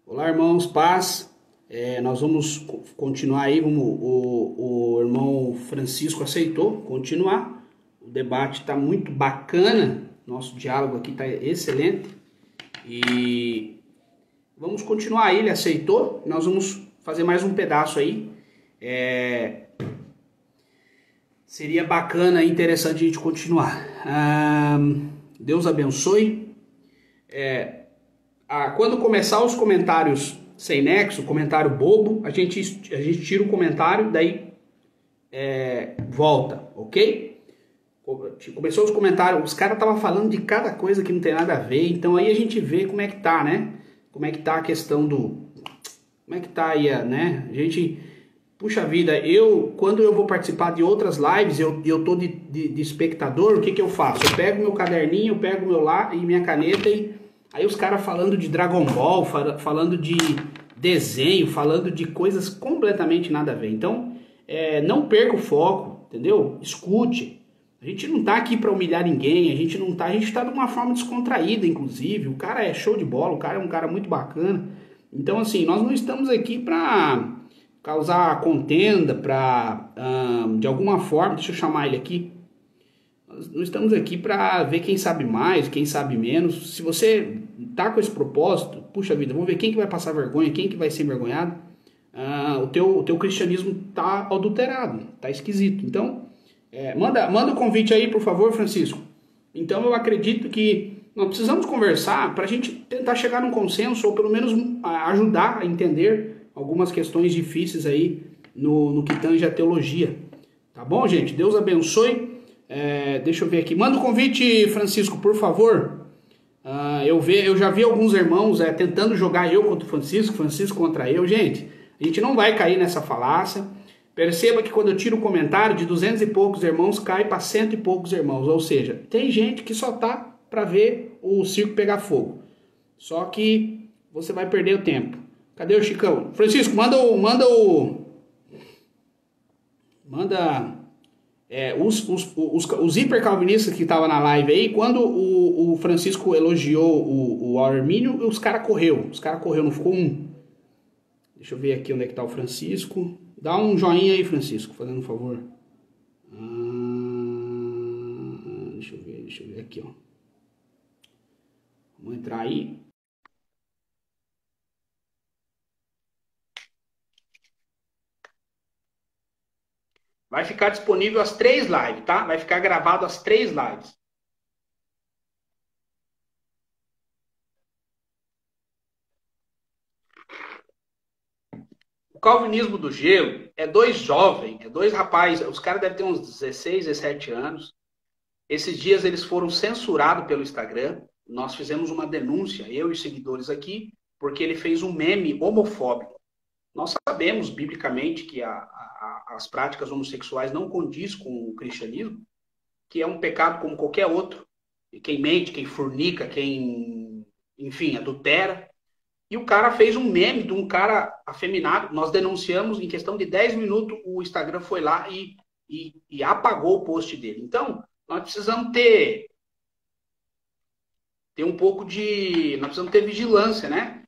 Olá, irmãos, paz. Nós vamos continuar aí, o irmão Francisco aceitou continuar. O debate está muito bacana, nosso diálogo aqui está excelente. E vamos continuar aí, ele aceitou. Nós vamos fazer mais um pedaço aí. Seria bacana e interessante a gente continuar. Deus abençoe. Quando começar os comentários sem nexo, comentário bobo, a gente tira o comentário, daí volta, ok? Começou os comentários, os caras estavam falando de cada coisa que não tem nada a ver, então aí a gente vê como é que tá, né? Como é que tá a questão do... Como é que tá aí, né? A gente... Puxa vida, quando eu vou participar de outras lives, eu tô de espectador, o que eu faço? Eu pego meu caderninho, eu pego meu lá e minha caneta e... Aí os caras falando de Dragon Ball, falando de desenho, falando de coisas completamente nada a ver. Então, não perca o foco, entendeu? Escute. A gente não tá aqui para humilhar ninguém, a gente tá de uma forma descontraída, inclusive. O cara é show de bola, o cara é um cara muito bacana. Então, assim, nós não estamos aqui para causar contenda, para, de alguma forma, deixa eu chamar ele aqui, nós não estamos aqui para ver quem sabe mais, quem sabe menos. Se você tá com esse propósito, puxa vida, vamos ver quem que vai passar vergonha, quem que vai ser envergonhado. O teu cristianismo tá adulterado, tá esquisito. Então, manda o convite aí, por favor, Francisco. Então, eu acredito que nós precisamos conversar para a gente tentar chegar num consenso, ou pelo menos ajudar a entender algumas questões difíceis aí no que tange a teologia. Tá bom, gente? Deus abençoe. Deixa eu ver aqui. Manda o convite, Francisco, por favor. Eu já vi alguns irmãos tentando jogar eu contra o Francisco, Francisco contra eu. Gente, a gente não vai cair nessa falácia. Perceba que quando eu tiro o comentário, de 200 e poucos irmãos, cai para 100 e poucos irmãos. Ou seja, tem gente que só tá para ver o circo pegar fogo. Só que você vai perder o tempo. Cadê o Chicão? Francisco, manda os hipercalvinistas que estavam na live aí, quando o Francisco elogiou o Armínio, os caras correu, não ficou um. Deixa eu ver aqui onde é que tá o Francisco. Dá um joinha aí, Francisco, fazendo um favor. Deixa eu ver aqui, ó. Vamos entrar aí. Vai ficar disponível as 3 lives, tá? Vai ficar gravado as 3 lives. O calvinismo do gelo é dois jovens, dois rapazes, os caras devem ter uns 16, 17 anos. Esses dias eles foram censurados pelo Instagram. Nós fizemos uma denúncia, eu e os seguidores aqui, porque ele fez um meme homofóbico. Nós sabemos, biblicamente, que as práticas homossexuais não condiz com o cristianismo, que é um pecado como qualquer outro. E quem mente, quem fornica, quem, enfim, adultera. E o cara fez um meme de um cara afeminado. Nós denunciamos, em questão de 10 minutos, o Instagram foi lá e apagou o post dele. Então, nós precisamos ter um pouco de... Nós precisamos ter vigilância, né?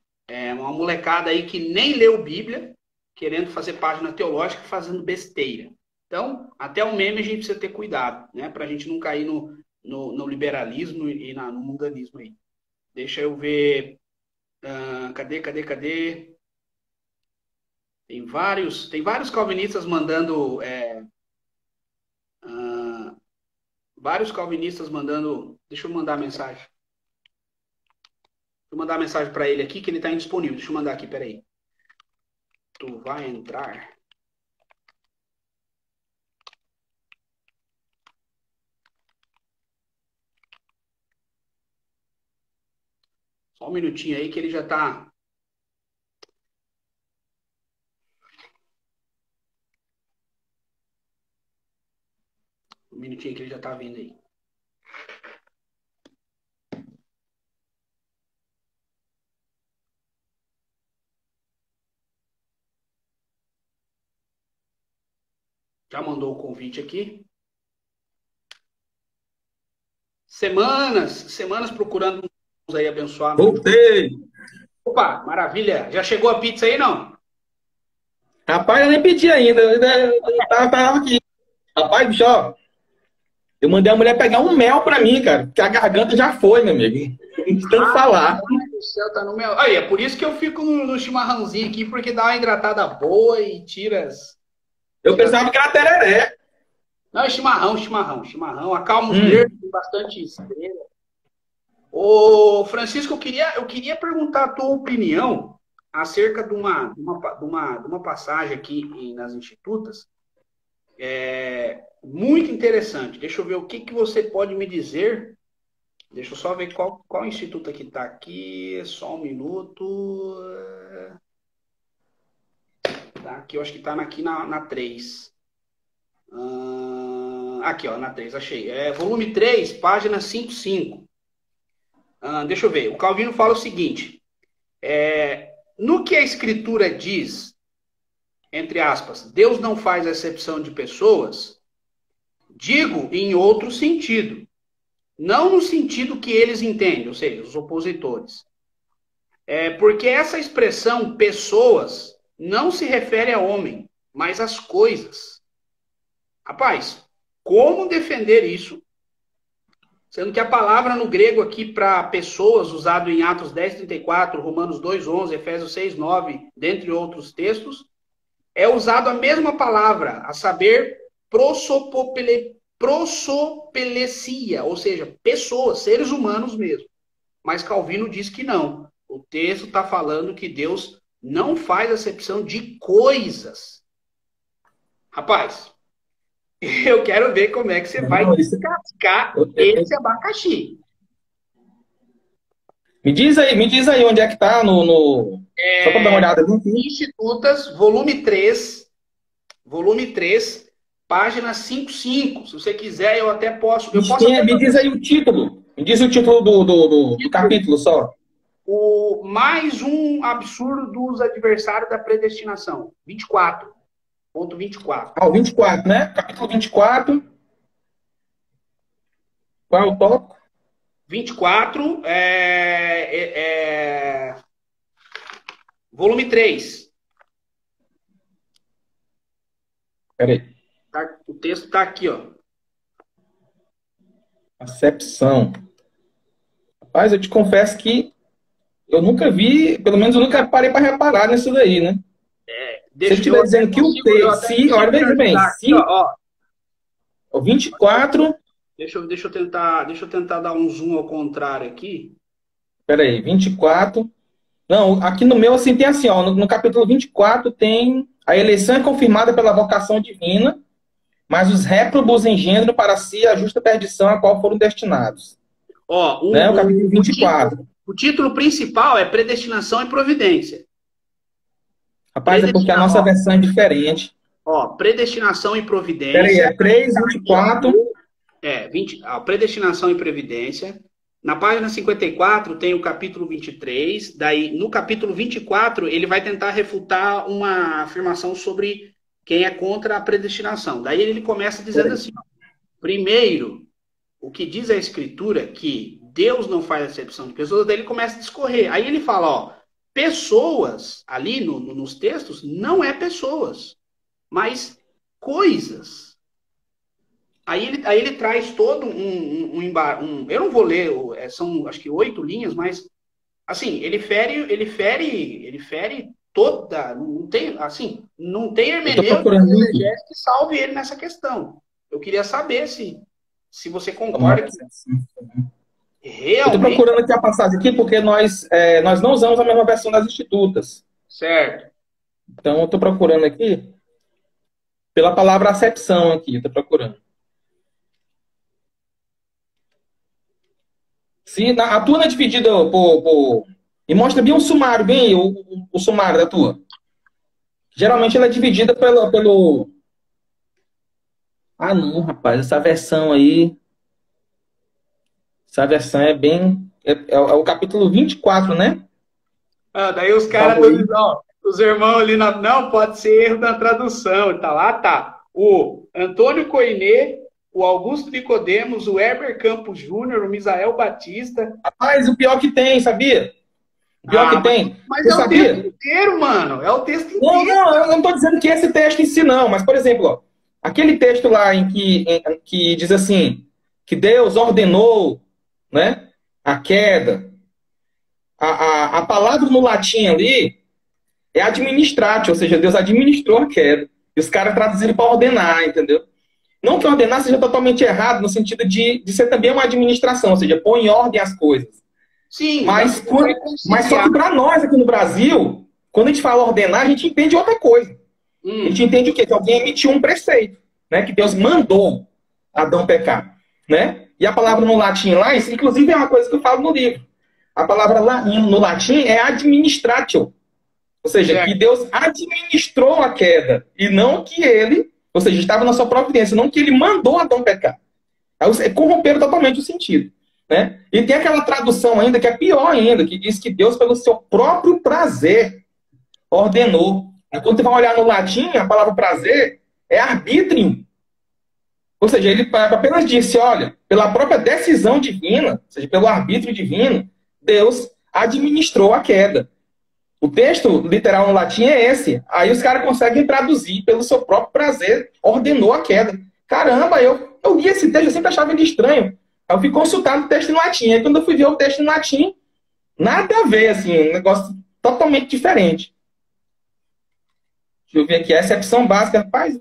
Uma molecada aí que nem leu Bíblia, querendo fazer página teológica, fazendo besteira. Então, até o meme a gente precisa ter cuidado, né? Pra gente não cair no liberalismo e no mundanismo aí. Deixa eu ver... Cadê? Tem vários calvinistas mandando... vários calvinistas mandando... Deixa eu mandar a mensagem. Vou mandar a mensagem para ele aqui, que ele está indisponível. Deixa eu mandar aqui, peraí. Tu vai entrar... Só um minutinho aí que ele já tá... Um minutinho que ele já tá vindo aí. Já mandou o convite aqui. Semanas procurando uns aí abençoar. Voltei. Opa, maravilha. Já chegou a pizza aí, não? Rapaz, eu nem pedi ainda. Eu tava aqui. Rapaz, bicho, ó, eu mandei a mulher pegar um mel pra mim, cara. Que a garganta já foi, meu amigo. De tanto falar. Rapaz do céu, tá no meu. Aí, é por isso que eu fico no chimarrãozinho aqui, porque dá uma hidratada boa e Eu tira. pensava que era tereré. Não, é chimarrão. Acalma os Hum, nervos, tem bastante estrela. Ô, Francisco, eu queria perguntar a tua opinião acerca de uma passagem aqui nas Institutas. Muito interessante. Deixa eu ver o que que você pode me dizer. Deixa eu só ver qual instituto que está aqui. Só um minuto. Tá aqui, eu acho que está aqui na 3. Aqui, ó, na 3 achei. Volume 3, página 55. Deixa eu ver. O Calvino fala o seguinte: no que a Escritura diz, entre aspas, Deus não faz acepção de pessoas, digo em outro sentido. Não no sentido que eles entendem, ou seja, os opositores. Porque essa expressão pessoas não se refere a homem, mas às coisas. Rapaz, como defender isso? Sendo que a palavra no grego aqui para pessoas, usado em Atos 10:34, Romanos 2:11, Efésios 6:9, dentre outros textos, é usado a mesma palavra, a saber, prosopelesia, ou seja, pessoas, seres humanos mesmo. Mas Calvino diz que não. O texto está falando que Deus não faz acepção de coisas. Rapaz, eu quero ver como é que você vai não, isso, descascar eu- eu- esse abacaxi. me diz aí onde é que tá Só pra dar uma olhada aqui. Institutas, volume 3, página 55. Se você quiser, eu até posso. Eu posso até Me fazer diz aí o título. Me diz o título do capítulo só. o mais um absurdo dos adversários da predestinação. 24.24. Ah, o 24, né? Capítulo 24. Qual é o tópico? 24, volume 3. Peraí. Tá? O texto está aqui, ó. Acepção. Rapaz, eu te confesso que eu nunca vi, pelo menos eu nunca parei para reparar nisso daí, né? Se ele Eu estiver até dizendo que o consigo, eu T, até se, olha, consigo te veja bem, ajudar aqui, se ó. o 24, Deixa eu tentar dar um zoom ao contrário aqui. peraí, 24. Não, aqui no meu, assim, tem assim, ó, no capítulo 24 tem a eleição é confirmada pela vocação divina, mas os réprobos engendram para si a justa perdição a qual foram destinados. Ó, Né? O capítulo o título, 24. o título principal é Predestinação e Providência. Rapaz, é porque a nossa versão é diferente. Predestinação e Peraí, Providência. é 3, 24. Predestinação e Previdência. Na página 54 tem o capítulo 23. Daí, no capítulo 24, ele vai tentar refutar uma afirmação sobre quem é contra a predestinação. Daí ele começa dizendo Peraí. assim: ó, primeiro, o que diz a Escritura que Deus não faz acepção de pessoas, daí ele começa a discorrer. Aí ele fala, ó, pessoas ali nos textos não é pessoas, mas coisas. Aí ele traz todo eu não vou ler, são acho que 8 linhas, mas assim, ele fere toda, não tem, assim, não tem Eu estou hermenêutica procurando e aqui. exegese que salve ele nessa questão. Eu queria saber se você Tomar concorda que acepção. Eu estou realmente procurando aqui a passagem aqui porque nós não usamos a mesma versão das Institutas. certo. Então, eu estou procurando aqui pela palavra acepção aqui. Estou procurando. Se a tua não é dividida e mostra bem um sumário, bem o sumário da tua. Geralmente ela é dividida pelo. Ah, não, rapaz, essa versão aí. Essa versão é bem. É o capítulo 24, né? Daí os caras Falou estão aí. dizendo, ó, os irmãos ali, não, pode ser erro da tradução. Tá lá, tá. O Antônio Coinê, o Augusto Nicodemos, o Heber Campos Júnior, o Misael Batista. Rapaz, o pior que tem, sabia? Pior que tem. Mas Você é o texto sabia? inteiro, mano. É o texto Não, inteiro. não, eu não estou dizendo que esse texto em si, não. Mas, por exemplo, ó, aquele texto lá que diz assim, que Deus ordenou, né, a queda. A palavra no latim ali é administratio, ou seja, Deus administrou a queda. E os caras traduziram para ordenar, entendeu? Não que ordenar seja totalmente errado, no sentido de ser também uma administração, ou seja, pôr em ordem as coisas. Sim, Mas, mas só reconciliar. que para nós aqui no Brasil, quando a gente fala ordenar, a gente entende outra coisa. A gente entende o quê? Que alguém emitiu um preceito, né? Que Deus mandou Adão pecar, né? E a palavra no latim lá, isso inclusive é uma coisa que eu falo no livro. A palavra no latim é administratio, ou seja, Certo. que Deus administrou a queda e não que ele, ou seja, estava na sua providência, não que ele mandou Adão pecar. Aí corromperam totalmente o sentido, né? E tem aquela tradução ainda que é pior ainda, que diz que Deus, pelo seu próprio prazer, ordenou. Aí, quando você vai olhar no latim, a palavra prazer é arbítrio. Ou seja, ele apenas disse, olha, pela própria decisão divina, ou seja, pelo arbítrio divino, Deus administrou a queda. O texto literal no latim é esse. Aí os caras conseguem traduzir, pelo seu próprio prazer, ordenou a queda. Caramba, eu li esse texto, eu sempre achava ele estranho. Aí eu fui consultar o texto em latim. Aí quando eu fui ver o texto em latim, nada a ver, assim, um negócio totalmente diferente. Deixa eu ver aqui, a acepção básica, rapaz.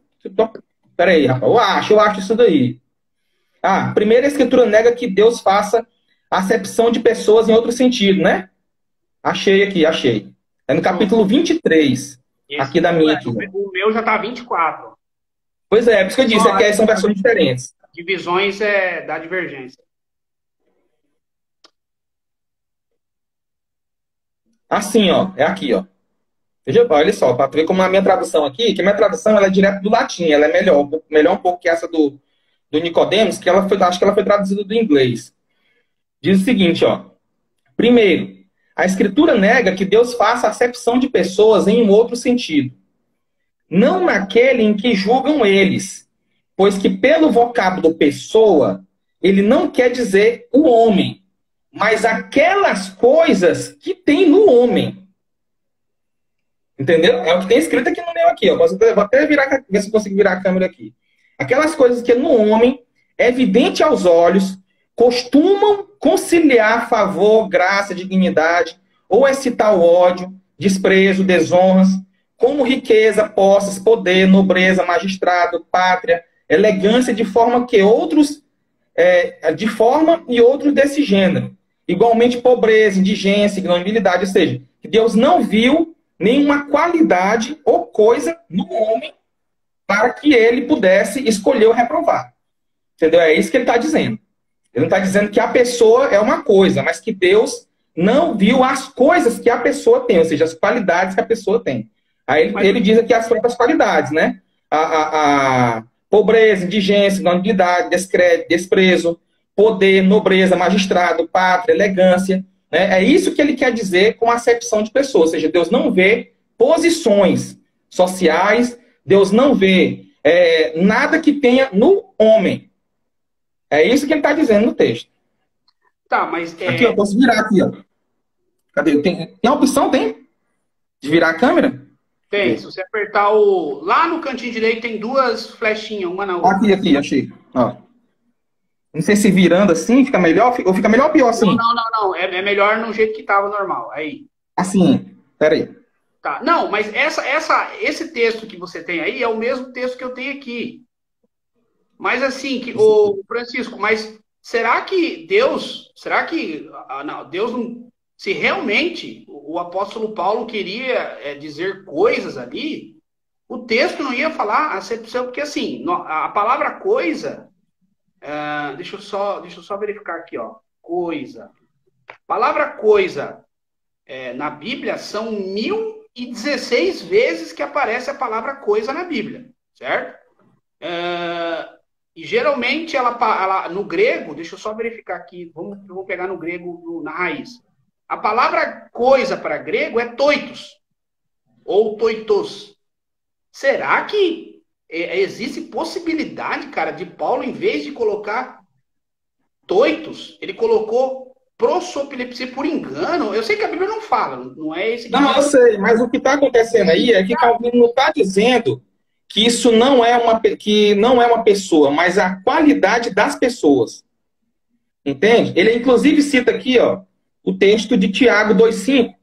Peraí, rapaz, eu acho isso daí. Ah, primeiro a escritura nega que Deus faça acepção de pessoas em outro sentido, né? Achei aqui, achei. É no capítulo 23, aqui da minha. Aqui. O meu já tá 24. Pois é, por isso que eu disse, é que são versões diferentes. Divisões da divergência. Assim, ó, é aqui, ó. Veja, olha só, para ver como a minha tradução aqui, que a minha tradução ela é direto do latim, ela é melhor um pouco que essa do Nicodemos, que acho que ela foi traduzida do inglês. Diz o seguinte, ó. Primeiro, a escritura nega que Deus faça acepção de pessoas em um outro sentido. Não naquele em que julgam eles, pois que pelo vocábulo pessoa, ele não quer dizer o homem, mas aquelas coisas que tem no homem. Entendeu? É o que tem escrito aqui no meu aqui. Ó. Vou até ver se eu consigo virar a câmera aqui. Aquelas coisas que no homem, é evidente aos olhos, costumam conciliar favor, graça, dignidade, ou excitar o ódio, desprezo, desonras, como riqueza, posses, poder, nobreza, magistrado, pátria, elegância, de forma que outros, de forma e outros desse gênero. Igualmente pobreza, indigência, ignomilidade, ou seja, que Deus não viu nenhuma qualidade ou coisa no homem para que ele pudesse escolher ou reprovar. Entendeu? É isso que ele está dizendo. Ele não está dizendo que a pessoa é uma coisa, mas que Deus não viu as coisas que a pessoa tem, ou seja, as qualidades que a pessoa tem. Aí ele diz aqui as próprias qualidades, né? A pobreza, indigência, inabilidade, descrédito, desprezo, poder, nobreza, magistrado, pátria, elegância. Né? É isso que ele quer dizer com acepção de pessoas. Ou seja, Deus não vê posições sociais, Deus não vê nada que tenha no homem. É isso que ele está dizendo no texto. Tá, mas... Aqui, eu posso virar aqui, ó. Cadê? Tem a opção, tem? De virar a câmera? Tem. Se você apertar o... Lá no cantinho direito tem duas flechinhas, uma na outra. Aqui, achei. Ó. Não sei se virando assim fica melhor, ou fica melhor ou pior assim? Não. É melhor no jeito que tava normal. Aí. Assim. Peraí. Tá. Não, mas esse texto que você tem aí é o mesmo texto que eu tenho aqui. Mas assim, o Francisco, mas será que Deus não, se realmente o apóstolo Paulo queria dizer coisas ali, o texto não ia falar acepção, porque assim, a palavra coisa, deixa eu só verificar aqui, ó, coisa. Palavra coisa na Bíblia são 1016 vezes que aparece a palavra coisa na Bíblia, certo? E geralmente ela no grego, deixa eu só verificar aqui, vamos pegar no grego na raiz. A palavra coisa para grego é toitos, ou toitos. Será que existe possibilidade, cara, de Paulo, em vez de colocar toitos, ele colocou prossopilepsia por engano, eu sei que a Bíblia não fala, não é esse que Não, eu sei, mas o que está acontecendo aí é que Calvino não está dizendo que isso que não é uma pessoa, mas a qualidade das pessoas. Entende? Ele inclusive cita aqui, ó, o texto de Tiago 2,5,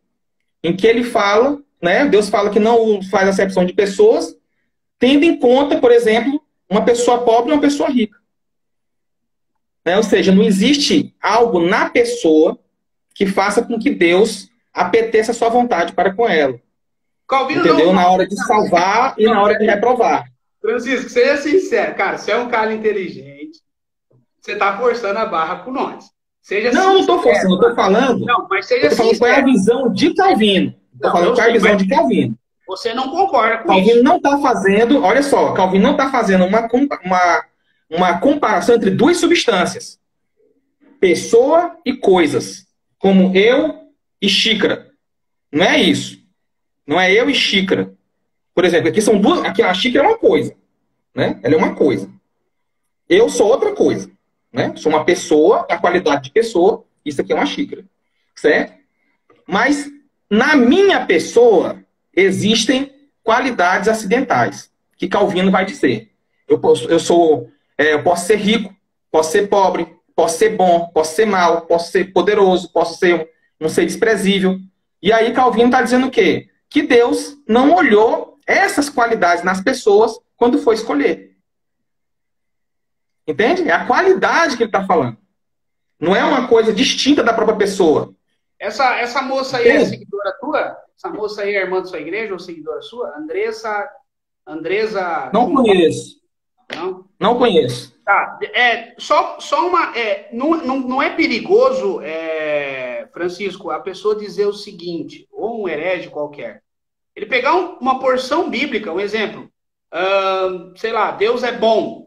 em que ele fala, né, Deus fala que não faz acepção de pessoas, tendo em conta, por exemplo, uma pessoa pobre e uma pessoa rica. Né? Ou seja, não existe algo na pessoa que faça com que Deus apeteça a sua vontade para com ela. Calvino entendeu? Não... Na hora de salvar e na hora de reprovar. Francisco, seja sincero. Cara, você é um cara inteligente. Você está forçando a barra com nós. Seja não, sincero. Não estou forçando. Estou falando... Não, mas seja sincero. Qual é a visão de Calvino. Estou falando qual é a visão de Calvino. Você não concorda com Calvino isso. Não está fazendo... Olha só, Calvino não está fazendo uma comparação entre duas substâncias. Pessoa e coisas. Como eu e xícara. Não é isso. Não é eu e xícara. Por exemplo, aqui são duas. Aqui a xícara é uma coisa. Né? Ela é uma coisa. Eu sou outra coisa. Né? Sou uma pessoa, a qualidade de pessoa. Isso aqui é uma xícara. Certo? Mas na minha pessoa existem qualidades acidentais. Que Calvino vai dizer. Eu posso ser rico, posso ser pobre, posso ser bom, posso ser mau, posso ser poderoso, posso ser um ser desprezível. E aí Calvino está dizendo o quê? Que Deus não olhou essas qualidades nas pessoas quando foi escolher. Entende? É a qualidade que ele está falando. Não é uma coisa distinta da própria pessoa. Essa moça aí é seguidora tua? Essa moça aí é irmã da sua igreja ou seguidora sua? Andresa... Não conheço. Não conheço. Tá, só uma... não é perigoso, Francisco, a pessoa dizer o seguinte, ou um herege qualquer, ele pegar uma porção bíblica, um exemplo, sei lá, Deus é bom,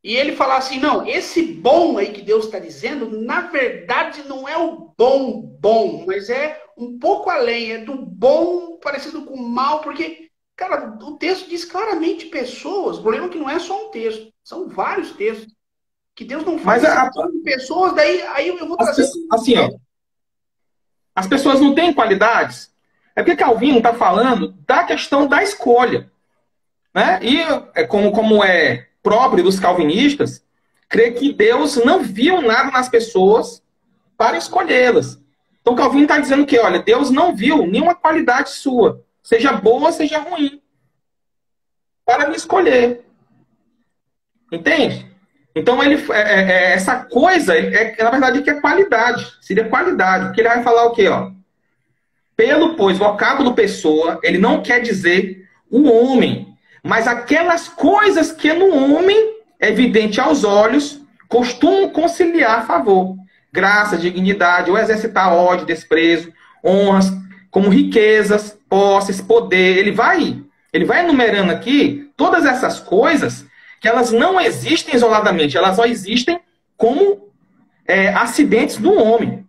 e ele falar assim, não, esse bom aí que Deus está dizendo, na verdade não é o bom, mas é um pouco além, é do bom parecido com o mal, porque, cara, o texto diz claramente pessoas, o problema é que não é só um texto, são vários textos, que Deus não faz de pessoas, daí aí eu vou trazer... Assim, ó, as pessoas não têm qualidades, é porque Calvino está falando da questão da escolha. Né? E como é próprio dos calvinistas, crer que Deus não viu nada nas pessoas para escolhê-las. Então Calvino está dizendo que, olha, Deus não viu nenhuma qualidade sua, seja boa, seja ruim, para me escolher. Entende? Então essa coisa, na verdade, que é qualidade. Seria qualidade. Porque ele vai falar o quê? Ó? Pois, vocábulo pessoa, ele não quer dizer o homem, mas aquelas coisas que no homem, evidente aos olhos, costumam conciliar a favor. Graça, dignidade, ou exercitar ódio, desprezo, honras, como riquezas, posses, poder. Ele vai enumerando aqui todas essas coisas que elas não existem isoladamente, elas só existem como acidentes do homem.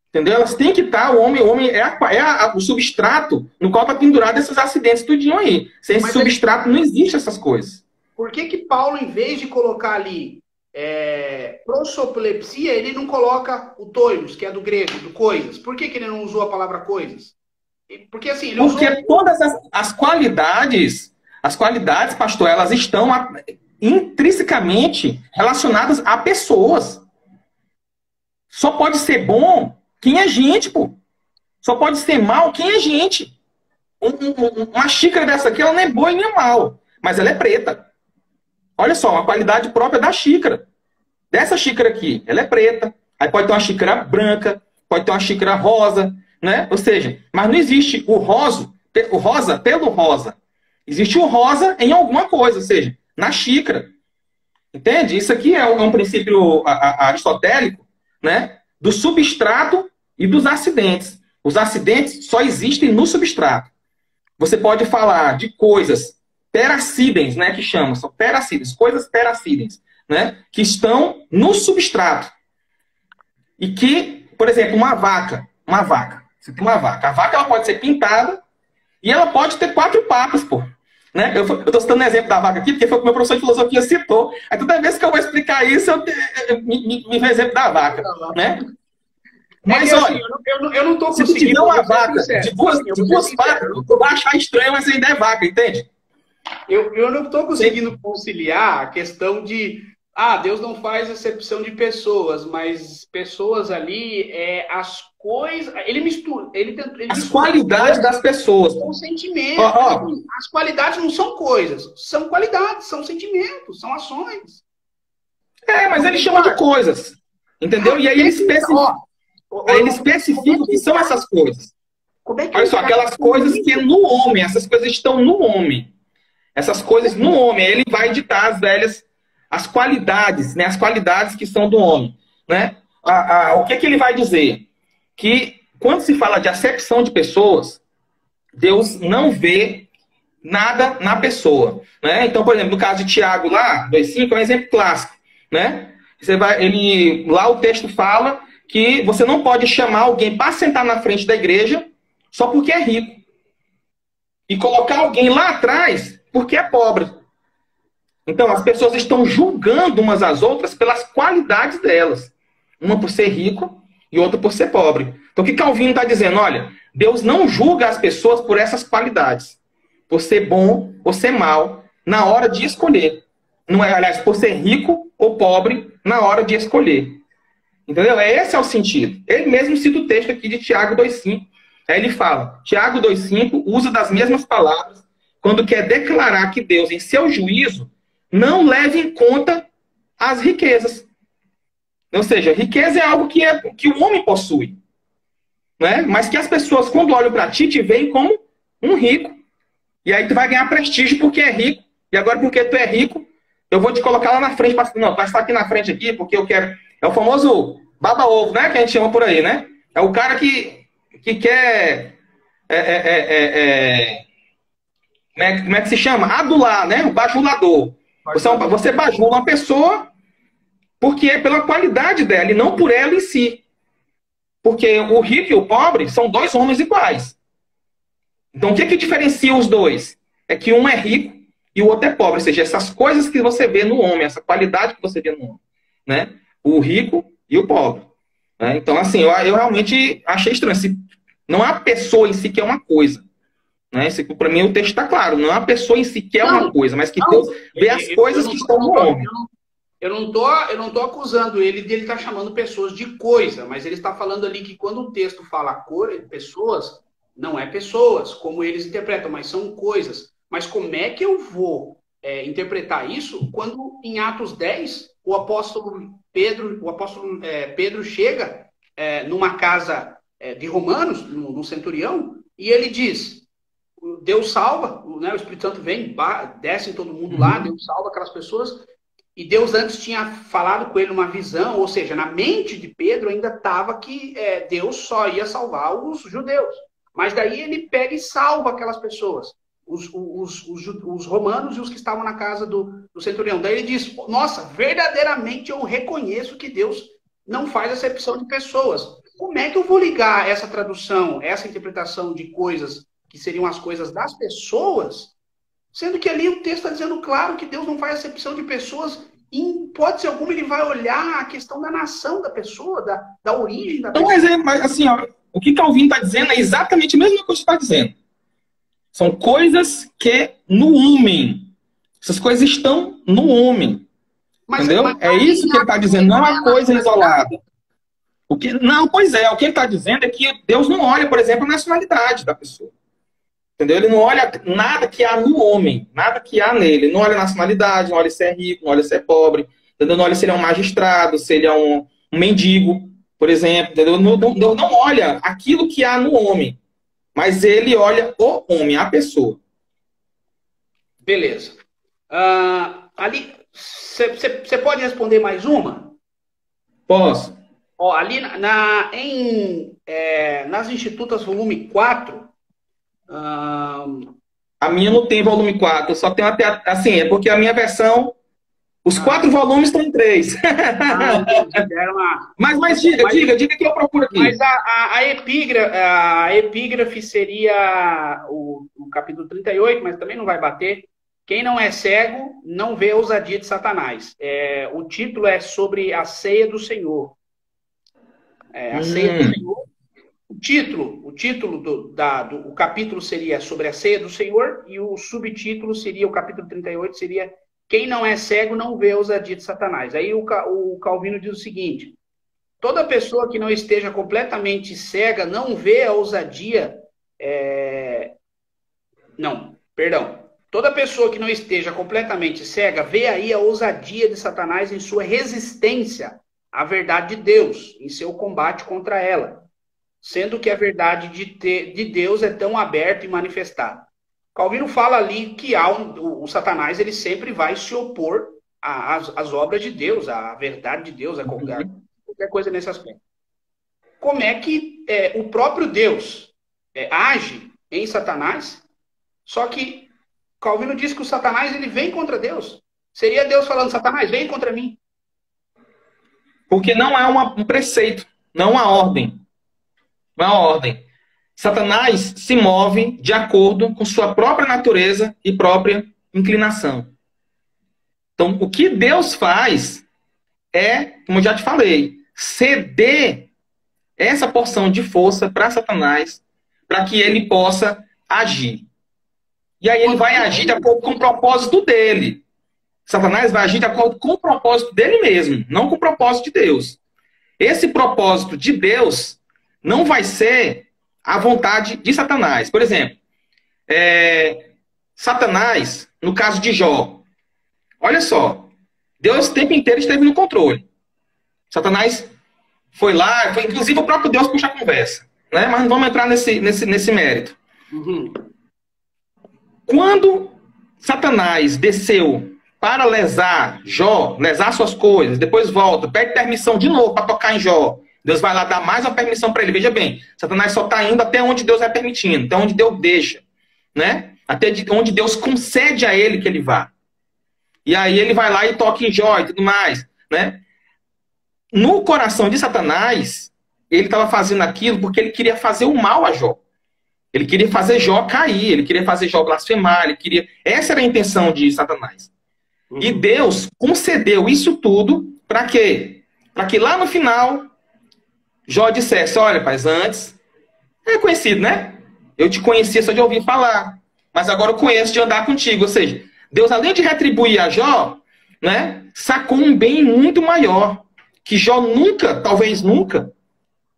Entendeu? Elas têm que estar, o homem é o substrato no qual está pendurado esses acidentes tudinho aí. Sem esse substrato não existe essas coisas. Por que Paulo, em vez de colocar ali prossopilepsia, ele não coloca o toios, que é do grego, do coisas? Por que ele não usou a palavra coisas? Porque assim, ele usou... todas as qualidades, pastor, elas estão intrinsecamente relacionadas a pessoas. Só pode ser bom quem é gente, pô. Só pode ser mal quem é gente. Uma xícara dessa aqui, ela não é boa e nem é mal. Mas ela é preta. Olha só, uma qualidade própria da xícara. Dessa xícara aqui, ela é preta. Aí pode ter uma xícara branca, pode ter uma xícara rosa, né? Ou seja, mas não existe o rosa pelo rosa. Existe o rosa em alguma coisa, ou seja, na xícara. Entende? Isso aqui é um princípio aristotélico, né? Do substrato e dos acidentes. Os acidentes só existem no substrato. Você pode falar de coisas peracidens, né, que chamam, são peracidens, coisas peracidens, né, que estão no substrato. E que, por exemplo, uma vaca, você tem uma vaca. A vaca ela pode ser pintada e ela pode ter 4 patas, pô. Né? Eu estou citando um exemplo da vaca aqui, porque foi o que o meu professor de filosofia citou. Aí toda vez que eu vou explicar isso, me vem exemplo da vaca. Né? Mas assim, olha, eu não tô se tu tiver conseguindo. uma vaca de duas patas, tu vai achar estranho, mas ainda é vaca, entende? Eu não estou Sim. conseguindo conciliar a questão de, Deus não faz acepção de pessoas, mas pessoas ali, as coisas, ele mistura, ele As mistura qualidades coisas das pessoas. com Ó, sentimento. Mas ó, assim, as qualidades não são coisas, são qualidades, são sentimentos, são ações. mas Não ele chama de concorda? coisas. Entendeu? E Como é que, ó, aí ele como é especifica o que que são encaixa, essas coisas. como é que Olha só, encaixa aquelas tudo coisas que é isso? no homem, essas coisas estão no homem. Essas coisas no homem, ele vai ditar as qualidades, né? As qualidades que são do homem, né? O que ele vai dizer? Que quando se fala de acepção de pessoas, Deus não vê nada na pessoa, né? Então, por exemplo, no caso de Tiago lá, 2,5 é um exemplo clássico, né? Lá o texto fala que você não pode chamar alguém para sentar na frente da igreja só porque é rico e colocar alguém lá atrás porque é pobre. Então, as pessoas estão julgando umas às outras pelas qualidades delas. Uma por ser rico e outra por ser pobre. Então, o que Calvino está dizendo? Olha, Deus não julga as pessoas por essas qualidades. Por ser bom ou ser mal, na hora de escolher. Não é, aliás, por ser rico ou pobre, na hora de escolher. Entendeu? Esse é o sentido. Ele mesmo cita o texto aqui de Tiago 2,5. Aí ele fala, Tiago 2,5 usa das mesmas palavras quando quer declarar que Deus, em seu juízo, não leva em conta as riquezas. Ou seja, riqueza é algo que o homem possui. Né? Mas que as pessoas, quando olham para ti, te veem como um rico. E aí tu vai ganhar prestígio porque é rico. E agora, porque tu é rico, eu vou te colocar lá na frente. Não, vai estar aqui na frente aqui, porque eu quero. É o famoso baba-ovo, né? Que a gente chama por aí, né? É o cara que quer. Como é que se chama? Adular, né? O bajulador. Você bajula uma pessoa porque é pela qualidade dela e não por ela em si. Porque o rico e o pobre são dois homens iguais. Então, o que diferencia os dois? É que um é rico e o outro é pobre. Ou seja, essas coisas que você vê no homem, essa qualidade que você vê no homem. Né? O rico e o pobre. Né? Então, assim, eu realmente achei estranho. Não é a pessoa em si que é uma coisa. Né? Para mim, o texto está claro. Não é a pessoa em si que é uma coisa, mas que Deus vê as coisas que estão no homem. Eu não tô acusando ele de ele estar chamando pessoas de coisa, mas ele está falando ali que quando o texto fala pessoas, não é pessoas, como eles interpretam, mas são coisas. Mas como é que eu vou interpretar isso quando em Atos 10 o apóstolo Pedro chega numa casa de romanos, no centurião, e ele diz, Deus salva, né, o Espírito Santo vem, desce em todo mundo lá, Deus salva aquelas pessoas. E Deus antes tinha falado com ele uma visão, ou seja, na mente de Pedro ainda estava que Deus só ia salvar os judeus. Mas daí ele pega e salva aquelas pessoas, os romanos e os que estavam na casa do centurião. Daí ele diz, nossa, verdadeiramente eu reconheço que Deus não faz acepção de pessoas. Como é que eu vou ligar essa tradução, essa interpretação de coisas que seriam as coisas das pessoas, sendo que ali o texto está dizendo claro que Deus não faz acepção de pessoas, e em hipótese alguma ele vai olhar a questão da nação da pessoa, da origem da pessoa. Então, mas assim, ó, o que Calvino está dizendo é exatamente a mesma coisa que você está dizendo. São coisas que no homem. Essas coisas estão no homem. Entendeu? É isso que ele está dizendo, não é uma coisa isolada. Não, pois é, o que ele está dizendo é que Deus não olha, por exemplo, a nacionalidade da pessoa. Entendeu? Ele não olha nada que há no homem, nada que há nele. Ele não olha a nacionalidade, não olha se é rico, não olha se é pobre, entendeu? Não olha se ele é um magistrado, se ele é um mendigo, por exemplo. Entendeu? Deus não olha aquilo que há no homem, mas ele olha o homem, a pessoa. Beleza. Ali, você pode responder mais uma? Posso. Ó, ali nas Institutas, volume 4, a minha não tem volume 4, só tem até. Assim, é porque a minha versão. Os 4 volumes estão em 3. Mas diga que eu procuro aqui. Mas a epígrafe seria o capítulo 38, mas também não vai bater. Quem não é cego não vê a ousadia de Satanás. O título é sobre a ceia do Senhor. A ceia do Senhor. O título do capítulo seria sobre a ceia do Senhor, e o subtítulo seria, o capítulo 38, seria quem não é cego não vê a ousadia de Satanás. Aí o Calvino diz o seguinte: toda pessoa que não esteja completamente cega não vê a ousadia... Não, perdão. Toda pessoa que não esteja completamente cega vê aí a ousadia de Satanás em sua resistência à verdade de Deus, em seu combate contra ela, sendo que a verdade de Deus é tão aberta e manifestada. Calvino fala ali que o Satanás ele sempre vai se opor às obras de Deus, à verdade de Deus, a qualquer coisa nesse aspecto. Como é que o próprio Deus age em Satanás? Só que Calvino diz que o Satanás ele vem contra Deus. Seria Deus falando: Satanás, vem contra mim. Porque não há um preceito, não há ordem. Não há ordem. Satanás se move de acordo com sua própria natureza e própria inclinação. Então, o que Deus faz é, como eu já te falei, ceder essa porção de força para Satanás, para que ele possa agir. E aí ele vai agir de acordo com o propósito dele. Satanás vai agir de acordo com o propósito dele mesmo, não com o propósito de Deus. Esse propósito de Deus não vai ser a vontade de Satanás. Por exemplo, Satanás, no caso de Jó, olha só, Deus o tempo inteiro esteve no controle. Satanás foi lá, inclusive o próprio Deus puxa a conversa, né? Mas não vamos entrar nesse mérito. Quando Satanás desceu para lesar Jó, lesar suas coisas, depois volta, pede permissão de novo para tocar em Jó, Deus vai lá dar mais uma permissão para ele. Veja bem, Satanás só está indo até onde Deus vai permitindo, até onde Deus deixa, né? Até onde Deus concede a ele que ele vá. E aí ele vai lá e toca em Jó e tudo mais, né? No coração de Satanás, ele estava fazendo aquilo porque ele queria fazer o mal a Jó. Ele queria fazer Jó cair, ele queria fazer Jó blasfemar, ele queria... Essa era a intenção de Satanás. E Deus concedeu isso tudo para quê? Para que lá no final, Jó dissesse: olha, paz, antes, é conhecido, né? Eu te conhecia só de ouvir falar, mas agora eu conheço de andar contigo. Ou seja, Deus, além de retribuir a Jó, né, sacou um bem muito maior, que Jó nunca, talvez nunca,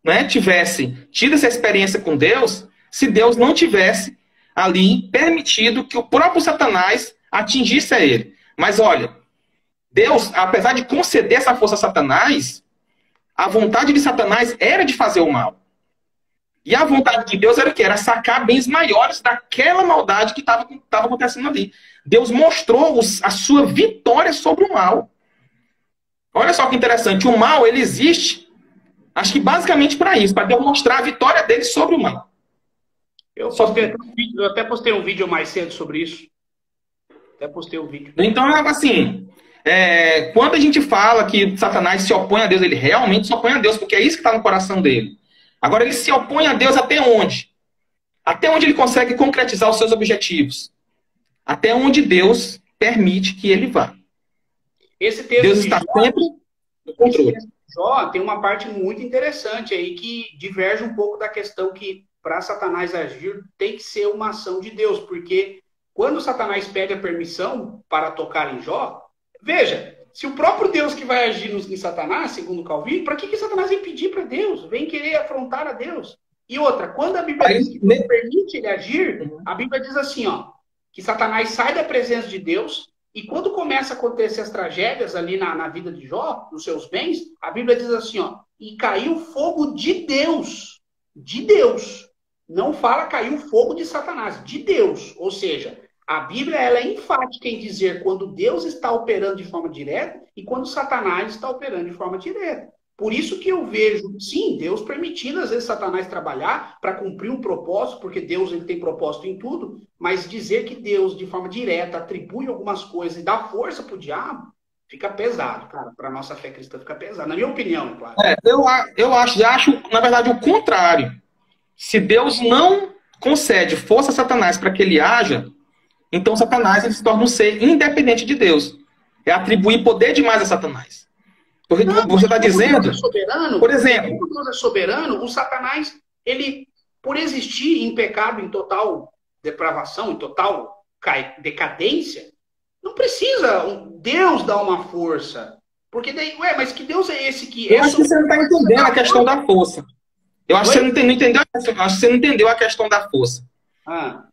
né, tivesse tido essa experiência com Deus, se Deus não tivesse ali permitido que o próprio Satanás atingisse a ele. Mas olha, Deus, apesar de conceder essa força a Satanás, a vontade de Satanás era de fazer o mal. E a vontade de Deus era o quê? Era sacar bens maiores daquela maldade que estava acontecendo ali. Deus mostrou a sua vitória sobre o mal. Olha só que interessante, o mal, ele existe, acho que basicamente para isso, para Deus mostrar a vitória dele sobre o mal. Eu até postei um vídeo mais cedo sobre isso. Até postei um vídeo. Então, assim, quando a gente fala que Satanás se opõe a Deus, ele realmente se opõe a Deus, porque é isso que está no coração dele. Agora, ele se opõe a Deus até onde? Até onde ele consegue concretizar os seus objetivos. Até onde Deus permite que ele vá. Esse texto Deus está sempre no controle. Jó tem uma parte muito interessante aí que diverge um pouco da questão que, para Satanás agir, tem que ser uma ação de Deus, porque quando Satanás pede a permissão para tocar em Jó, veja, se o próprio Deus que vai agir em Satanás, segundo Calvino, para que Satanás vem pedir para Deus? Vem querer afrontar a Deus. E outra, quando a Bíblia diz que Deus permite ele agir, a Bíblia diz assim, ó, que Satanás sai da presença de Deus, e quando começa a acontecer as tragédias ali na vida de Jó, nos seus bens, a Bíblia diz assim, ó, e caiu fogo de Deus. De Deus. Não fala caiu fogo de Satanás, de Deus. Ou seja, a Bíblia ela é enfática em dizer quando Deus está operando de forma direta e quando Satanás está operando de forma direta. Por isso que eu vejo, sim, Deus permitindo às vezes Satanás trabalhar para cumprir um propósito, porque Deus ele tem propósito em tudo, mas dizer que Deus de forma direta atribui algumas coisas e dá força para o diabo, fica pesado, cara. Para a nossa fé cristã fica pesado, na minha opinião, claro. Eu acho, na verdade, o contrário. Se Deus não concede força a Satanás para que ele haja, então Satanás ele se torna um ser independente de Deus. É atribuir poder demais a Satanás. Porque Não, você está dizendo, Deus é soberano, por exemplo, como Deus é soberano, o Satanás, ele, por existir em pecado, em total depravação, em total decadência, não precisa Deus dar uma força. Porque daí, ué, mas que Deus é esse que eu é acho que você não está entendendo a questão força? da força. Eu acho que você não entendeu, acho que você não entendeu a questão da força. Ah,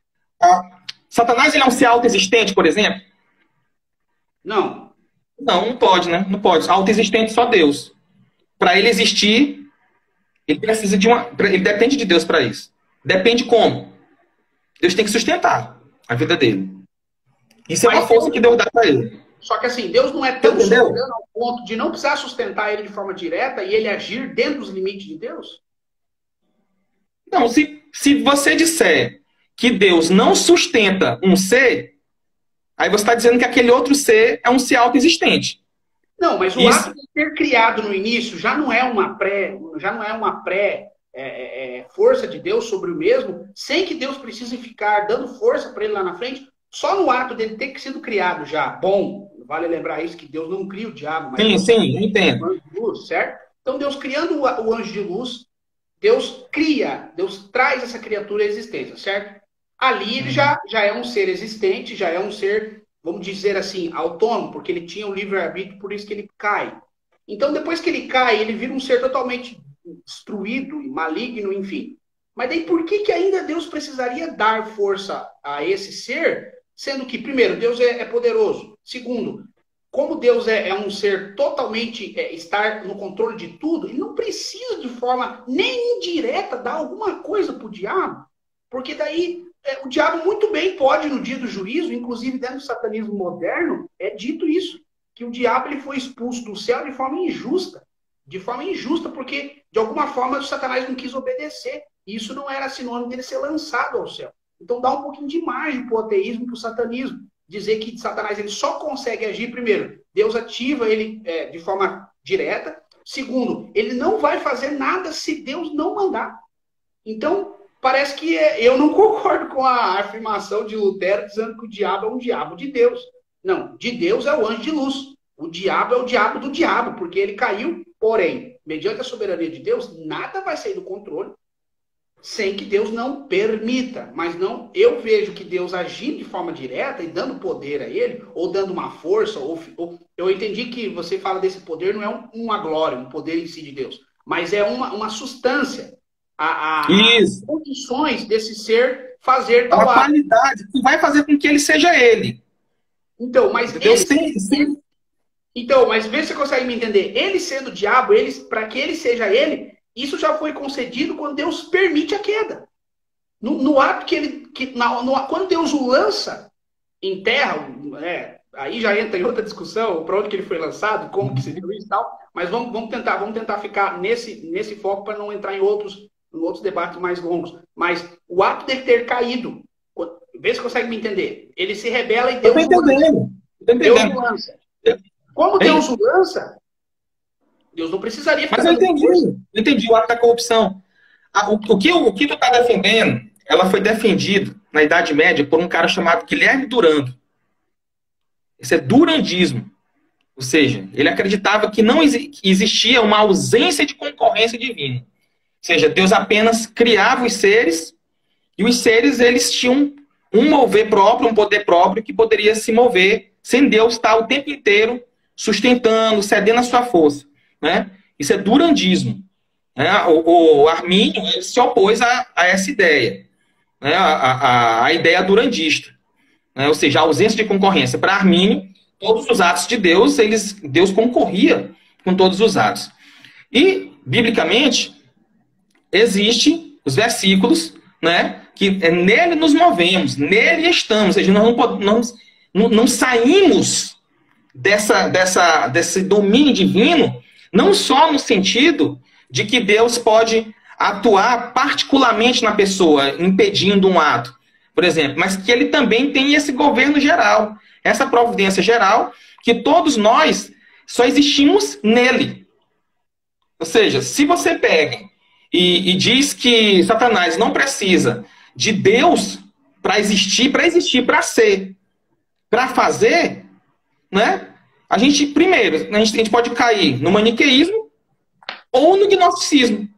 Satanás ele é um ser autoexistente, por exemplo? não. Não, não pode, né? Não pode. Autoexistente só Deus. Para ele existir, ele precisa de uma. Ele depende de Deus para isso. Depende como? Deus tem que sustentar a vida dele. Isso é uma Mas força que Deus dá para ele. Só que assim, Deus não é tão Entendeu? soberano ao ponto de não precisar sustentar ele de forma direta e ele agir dentro dos limites de Deus? Não, se você disser que Deus não sustenta um ser, aí você está dizendo que aquele outro ser é um ser autoexistente. Não, mas o ato de ser criado no início já não é uma força de Deus sobre o mesmo, sem que Deus precise ficar dando força para ele lá na frente, só no ato dele ter sido criado já. Bom, vale lembrar isso, que Deus não cria o diabo, mas sim, entendo. o anjo de luz, certo? Então Deus criando o anjo de luz, Deus traz essa criatura à existência, certo? Ali ele já é um ser existente, já é um ser, vamos dizer assim, autônomo, porque ele tinha o livre-arbítrio, por isso que ele cai. Então, depois que ele cai, ele vira um ser totalmente destruído, maligno, enfim. Mas daí por que ainda Deus precisaria dar força a esse ser, sendo que, primeiro, Deus é poderoso. Segundo, como Deus é um ser totalmente, estar no controle de tudo, ele não precisa de forma nem indireta dar alguma coisa para o diabo, porque daí o diabo muito bem pode, no dia do juízo, inclusive dentro do satanismo moderno, é dito isso, que o diabo ele foi expulso do céu de forma injusta, porque de alguma forma o Satanás não quis obedecer, e isso não era sinônimo dele ser lançado ao céu. Então dá um pouquinho de margem para o ateísmo e para o satanismo, dizer que Satanás ele só consegue agir, primeiro, Deus ativa ele de forma direta, segundo, ele não vai fazer nada se Deus não mandar. Então, parece que eu não concordo com a afirmação de Lutero dizendo que o diabo é um diabo de Deus. Não, de Deus é o anjo de luz. O diabo é o diabo do diabo, porque ele caiu, porém, mediante a soberania de Deus, nada vai sair do controle sem que Deus não permita. Mas não, eu vejo que Deus agindo de forma direta e dando poder a ele, ou dando uma força, ou eu entendi que você fala desse poder, não é uma glória, um poder em si de Deus, mas é uma substância. As condições desse ser fazer tal a qualidade que vai fazer com que ele seja ele. Então, mas Deus tem. Então, mas vê se você consegue me entender. Ele sendo o diabo, para que ele seja ele, isso já foi concedido quando Deus permite a queda. No ato quando Deus o lança em terra, aí já entra em outra discussão, para onde que ele foi lançado, como que se deu isso e tal. Mas vamos tentar ficar nesse foco para não entrar em outros debates mais longos. Mas o ato dele ter caído, vê se consegue me entender. Ele se rebela e Deus o lança. Como Deus o lança, Deus não precisaria ficar... Mas eu entendi o ato da corrupção. O que tu está defendendo, ela foi defendida na Idade Média por um cara chamado Guilherme Durando. Isso é durandismo. Ou seja, ele acreditava que não existia uma ausência de concorrência divina. Ou seja, Deus apenas criava os seres, e os seres eles tinham um mover próprio, um poder próprio, que poderia se mover sem Deus estar o tempo inteiro sustentando, cedendo a sua força. Né? Isso é durandismo. Né? O Armínio ele se opôs a essa ideia, né? a ideia durandista. Né? Ou seja, a ausência de concorrência. Para Armínio, todos os atos de Deus, Deus concorria com todos os atos. E, biblicamente, existem os versículos, né, que nele nos movemos, nele estamos. Ou seja, nós não saímos desse domínio divino, não só no sentido de que Deus pode atuar particularmente na pessoa, impedindo um ato, por exemplo, mas que ele também tem esse governo geral, essa providência geral, que todos nós só existimos nele. Ou seja, se você pega e diz que Satanás não precisa de Deus para existir, para ser, para fazer, né? a gente, primeiro, a gente pode cair no maniqueísmo ou no gnosticismo,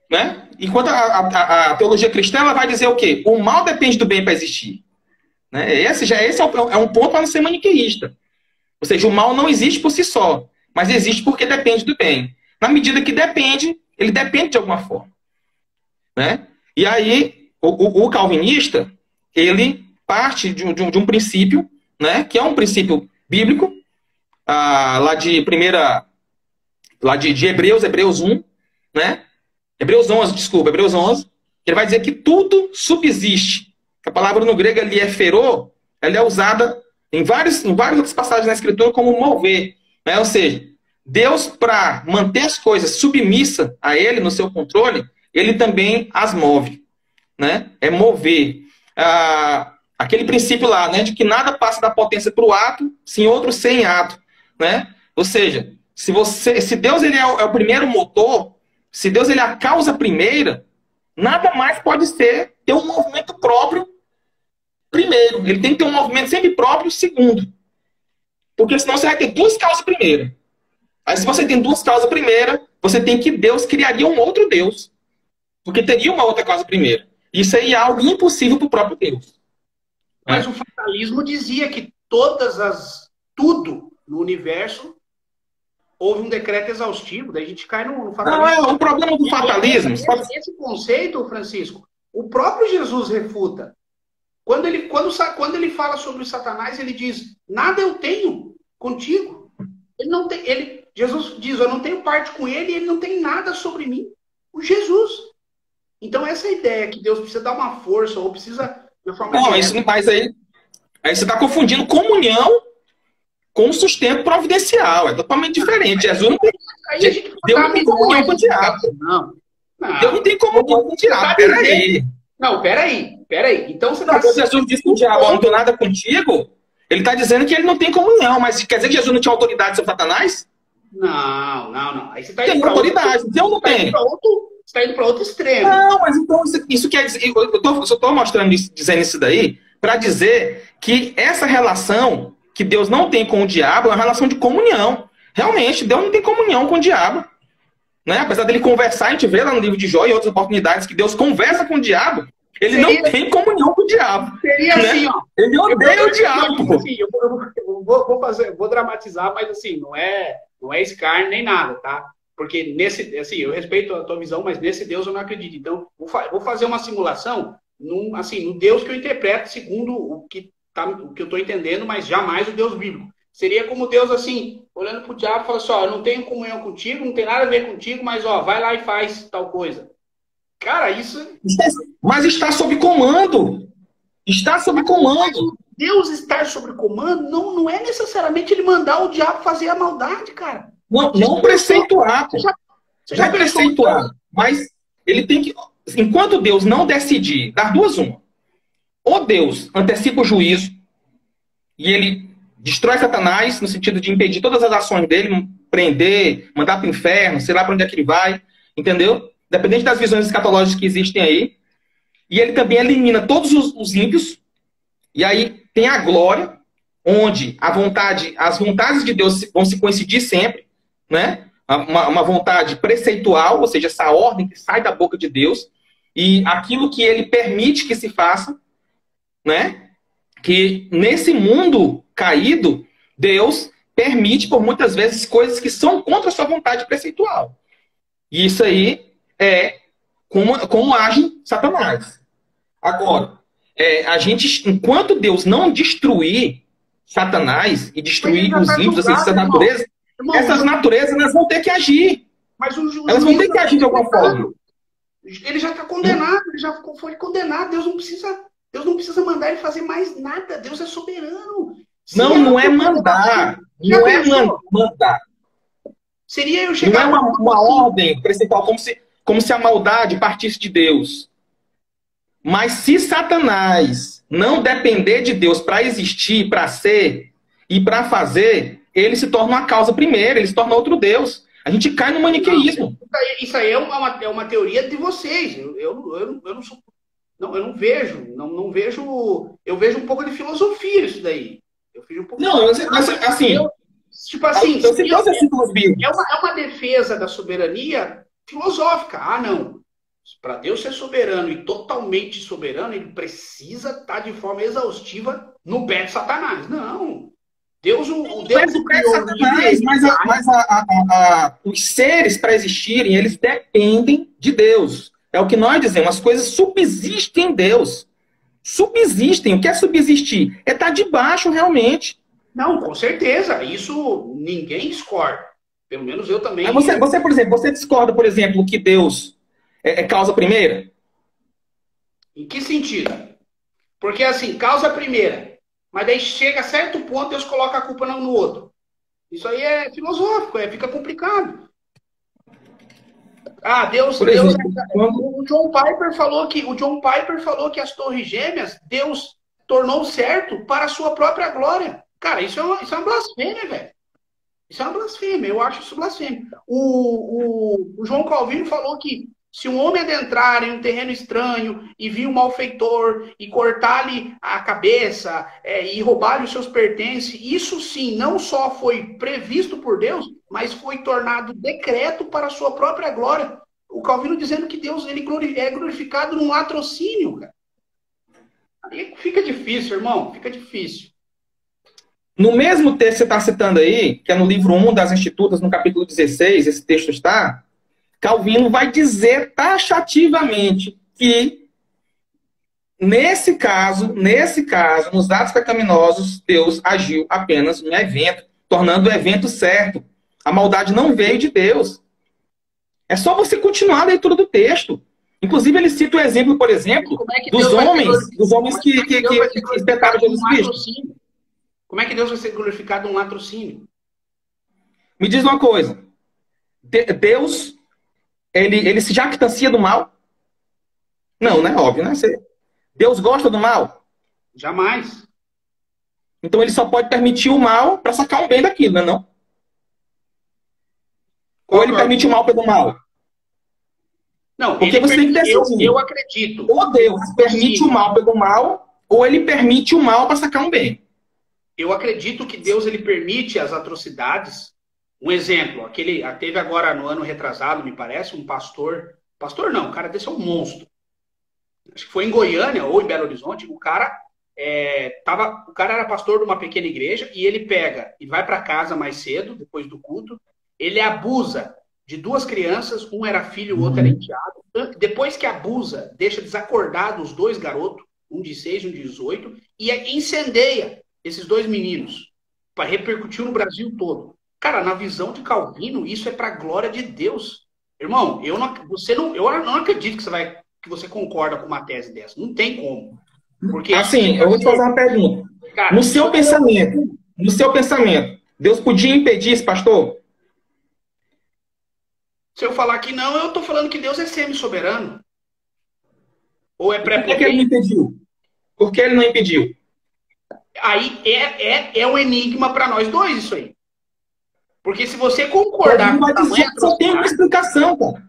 né? Enquanto a teologia cristã ela vai dizer o quê? O mal depende do bem para existir. Né? Esse é um ponto para não ser maniqueísta. Ou seja, o mal não existe por si só, mas existe porque depende do bem. Na medida que depende, ele depende de alguma forma. Né? E aí, o calvinista, ele parte de um princípio, né, que é um princípio bíblico, lá de Hebreus 1, né? Hebreus 11, desculpa, Hebreus 11, ele vai dizer que tudo subsiste. A palavra no grego ali é ferô, ela é usada em várias outras passagens na Escritura como mover. Né? Ou seja, Deus, para manter as coisas submissas a Ele, no seu controle, Ele também as move. Né? É mover. Aquele princípio lá, né, de que nada passa da potência para o ato, sem outro sem ato. Né? Ou seja, se Deus ele é o primeiro motor, se Deus ele é a causa primeira, nada mais pode ter um movimento próprio primeiro. Ele tem que ter um movimento sempre próprio segundo. Porque senão você vai ter duas causas primeira. Aí se você tem duas causas primeira, você tem que Deus criaria um outro Deus. Porque teria uma outra causa primeira. Isso aí é algo impossível para o próprio Deus. Mas o fatalismo dizia que tudo no universo houve um decreto exaustivo, daí a gente cai no fatalismo. Não, o problema do fatalismo... Esse conceito, Francisco, o próprio Jesus refuta. Quando ele fala sobre Satanás, ele diz, nada eu tenho contigo. Jesus diz, eu não tenho parte com ele e ele não tem nada sobre mim. O Jesus. Então essa ideia que Deus precisa dar uma força ou precisa... Mas aí você está confundindo comunhão com sustento providencial. É totalmente diferente. Jesus não tem, Deus não tem comunhão com o diabo. Não. Deus não tem comunhão com o diabo. Peraí. Não, peraí. Então você Quando Jesus diz que o diabo não tem nada contigo, ele está dizendo que ele não tem comunhão. Mas quer dizer que Jesus não tinha autoridade sobre Satanás? Não. Aí você está indo tem autoridade. Então não tem. Você está indo para outro extremo. Não, mas então isso quer dizer... Eu só estou mostrando dizendo isso daí para dizer que essa relação que Deus não tem com o diabo é uma relação de comunhão. Realmente, Deus não tem comunhão com o diabo. Né? Apesar dele conversar, a gente vê lá no livro de Jó e outras oportunidades que Deus conversa com o diabo, ele não tem comunhão com o diabo. Seria né? assim, ó. Ele odeia o diabo. Assim, eu vou dramatizar, mas assim, não é escárnio nem nada, tá? Porque eu respeito a tua visão, mas nesse Deus eu não acredito. Então, vou fazer uma simulação no Deus que eu interpreto segundo o que eu estou entendendo, mas jamais o Deus bíblico. Seria como Deus, assim, olhando para o diabo e falando assim, ó, eu não tenho comunhão contigo, não tem nada a ver contigo, mas, ó, vai lá e faz tal coisa. Cara, isso... Mas está sob comando. Está sob comando. Deus estar sob comando não é necessariamente ele mandar o diabo fazer a maldade, cara. Não preceituar. Já preceituar. Mas ele tem que... Enquanto Deus não decidir, dar duas uma. Ou Deus antecipa o juízo e ele destrói Satanás no sentido de impedir todas as ações dele, prender, mandar para o inferno, sei lá para onde é que ele vai, entendeu? Dependente das visões escatológicas que existem aí. E ele também elimina todos os ímpios. E aí tem a glória, onde as vontades de Deus vão se coincidir sempre, né? Uma vontade preceitual, ou seja, essa ordem que sai da boca de Deus, e aquilo que ele permite que se faça, né? Que nesse mundo caído, Deus permite por muitas vezes coisas que são contra a sua vontade preceitual. E isso aí é como age Satanás. Agora, enquanto Deus não destruir Satanás e destruir os ímpios, essas naturezas, elas vão ter que agir. Mas elas vão ter que agir de alguma forma. Ele já está condenado, ele já foi condenado. Deus não precisa mandar ele fazer mais nada. Deus é soberano. Não é mandar. Não é mandar. Seria eu chegar... Não é uma ordem principal, como se a maldade partisse de Deus. Mas se Satanás não depender de Deus para existir, para ser e para fazer, ele se torna uma causa primeira, ele se torna outro Deus. A gente cai no maniqueísmo. Isso aí é uma teoria de vocês. Eu não sou... Não, eu não vejo... Eu vejo um pouco de filosofia isso daí. Eu fiz um pouco... Não, assim... Tipo assim, Eu citei os versículos bíblicos. é uma defesa da soberania filosófica. Ah, não. Para Deus ser soberano e totalmente soberano, ele precisa estar de forma exaustiva no pé de Satanás. Não. Deus o criou Satanás, livre. os seres, para existirem, eles dependem de Deus. É o que nós dizemos, as coisas subsistem em Deus. Subsistem. O que é subsistir? É estar debaixo, realmente. Não, com certeza. Isso ninguém discorda. Pelo menos eu também. Mas você, por exemplo, você discorda, por exemplo, que Deus é causa primeira? Em que sentido? Porque assim, causa primeira. Mas daí chega a certo ponto, Deus coloca a culpa no outro. Isso aí é filosófico, fica complicado. Ah, Deus. Por exemplo, O John Piper falou que as Torres Gêmeas, Deus tornou certo para a sua própria glória. Cara, isso é uma blasfêmia, velho. Isso é uma blasfêmia, eu acho isso blasfêmia. O João Calvino falou que se um homem adentrar em um terreno estranho e vir um malfeitor e cortar-lhe a cabeça e roubar-lhe os seus pertences, isso sim não só foi previsto por Deus, mas foi tornado decreto para a sua própria glória. O Calvino dizendo que Deus ele é glorificado num latrocínio, cara. Aí fica difícil, irmão, fica difícil. No mesmo texto que você está citando aí, que é no livro 1 das Institutas, no capítulo 16, esse texto está, Calvino vai dizer taxativamente que, nesse caso, nos atos pecaminosos, Deus agiu apenas no evento, tornando o evento certo. A maldade não veio de Deus. É só você continuar a leitura do texto. Inclusive, ele cita o exemplo, por exemplo, dos homens que espetaram Jesus Cristo. Como é que Deus vai ser glorificado num latrocínio? Me diz uma coisa. Deus, ele se jactancia do mal? Não, né? Óbvio, né? Deus gosta do mal? Jamais. Então ele só pode permitir o mal para sacar um bem daquilo, né? Não? Ou ele permite o mal pelo mal? Não, porque você tem que decidir. Eu acredito. Ou Deus permite o mal pelo mal, ou ele permite o mal para sacar um bem. Eu acredito que Deus ele permite as atrocidades. Um exemplo, teve agora no ano retrasado, me parece, um pastor não, o cara desse é um monstro. Acho que foi em Goiânia ou em Belo Horizonte, o cara era pastor de uma pequena igreja e ele pega e vai para casa mais cedo, depois do culto, ele abusa de duas crianças, um era filho, o outro era enteado. Depois que abusa, deixa desacordado os dois garotos, um de 6 e um de 18, e incendeia esses dois meninos, para repercutir no Brasil todo. Cara, na visão de Calvino, isso é para a glória de Deus. Irmão, eu não acredito que você concorda com uma tese dessa. Não tem como. Porque assim, eu vou te fazer uma pergunta. Cara, no seu pensamento, Deus podia impedir esse pastor? Se eu falar que não, eu estou falando que Deus é semi-soberano. Ou é pré-potente. Por que ele não impediu? Por que ele não impediu? Aí é um enigma para nós dois isso aí. Porque se você concordar com tamanho, só tem uma explicação, cara.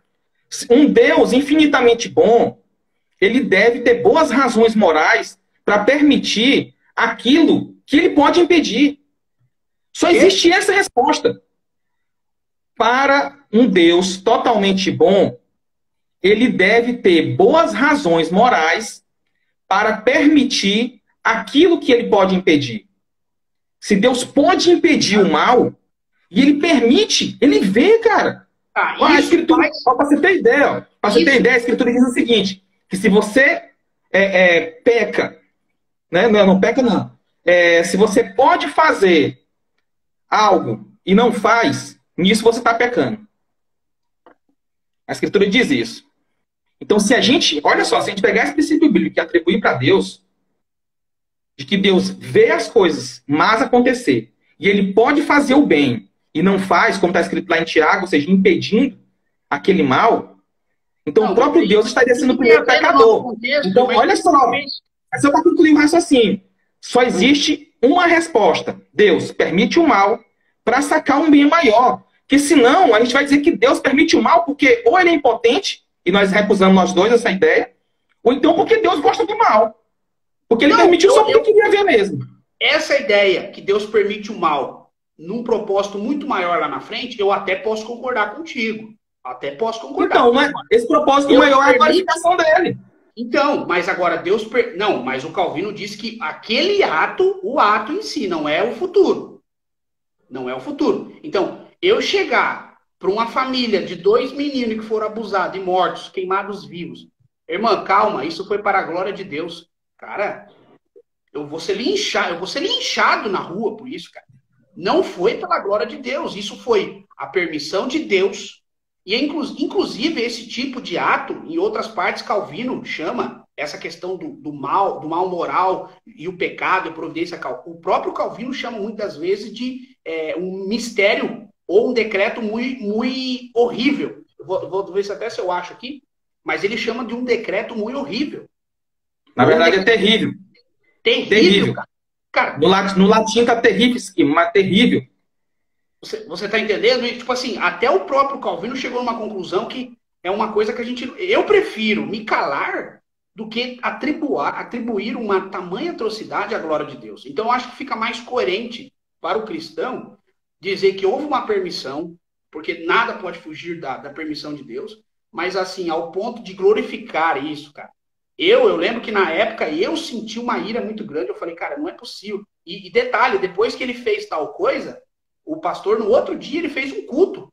Um Deus infinitamente bom, ele deve ter boas razões morais para permitir aquilo que ele pode impedir. Só existe essa resposta. Para um Deus totalmente bom, ele deve ter boas razões morais para permitir aquilo que ele pode impedir. Se Deus pode impedir o mal, e ele permite, ele vê, cara. A Escritura, para você ter ideia, a Escritura diz o seguinte, que se você peca, né? Não peca não, se você pode fazer algo e não faz, nisso você está pecando. A Escritura diz isso. Então, olha só, se a gente pegar esse princípio bíblico e atribuir para Deus, de que Deus vê as coisas más acontecer, e ele pode fazer o bem, e não faz, como está escrito lá em Tiago, ou seja, impedindo aquele mal, então o próprio Deus estaria sendo o primeiro pecador. Então, olha só, só para concluir o raciocínio, só existe uma resposta. Deus permite o mal para sacar um bem maior. Que senão, a gente vai dizer que Deus permite o mal porque ou ele é impotente, e nós recusamos nós dois essa ideia, ou então porque Deus gosta do mal. Porque ele permitiu só porque queria ver mesmo. Essa ideia que Deus permite o mal, num propósito muito maior lá na frente, eu até posso concordar contigo. Até posso concordar. Então, né? Esse propósito maior é a glorificação dele. Então, mas agora Deus... Não, mas o Calvino diz que aquele ato, o ato em si, não é o futuro. Não é o futuro. Então, eu chegar para uma família de 2 meninos que foram abusados e mortos, queimados vivos. Irmã, calma, isso foi para a glória de Deus. Cara, eu vou ser linchado na rua por isso, cara. Não foi pela glória de Deus, isso foi a permissão de Deus. E inclusive esse tipo de ato, em outras partes, Calvino chama essa questão do mal moral e o pecado, a providência. O próprio Calvino chama muitas vezes de um mistério ou um decreto muito horrível. Vou ver se até se eu acho aqui, mas ele chama de um decreto muito horrível. Na verdade é terrível. Terrível, cara. No latim tá terrível, mas terrível. Você está entendendo? E, tipo assim, até o próprio Calvino chegou a uma conclusão que é uma coisa que eu prefiro me calar do que atribuir uma tamanha atrocidade à glória de Deus. Então, eu acho que fica mais coerente para o cristão dizer que houve uma permissão, porque nada pode fugir da permissão de Deus, mas assim, ao ponto de glorificar isso, cara. Eu lembro que na época eu senti uma ira muito grande, eu falei, cara, não é possível. E detalhe, depois que ele fez tal coisa, o pastor, no outro dia, ele fez um culto.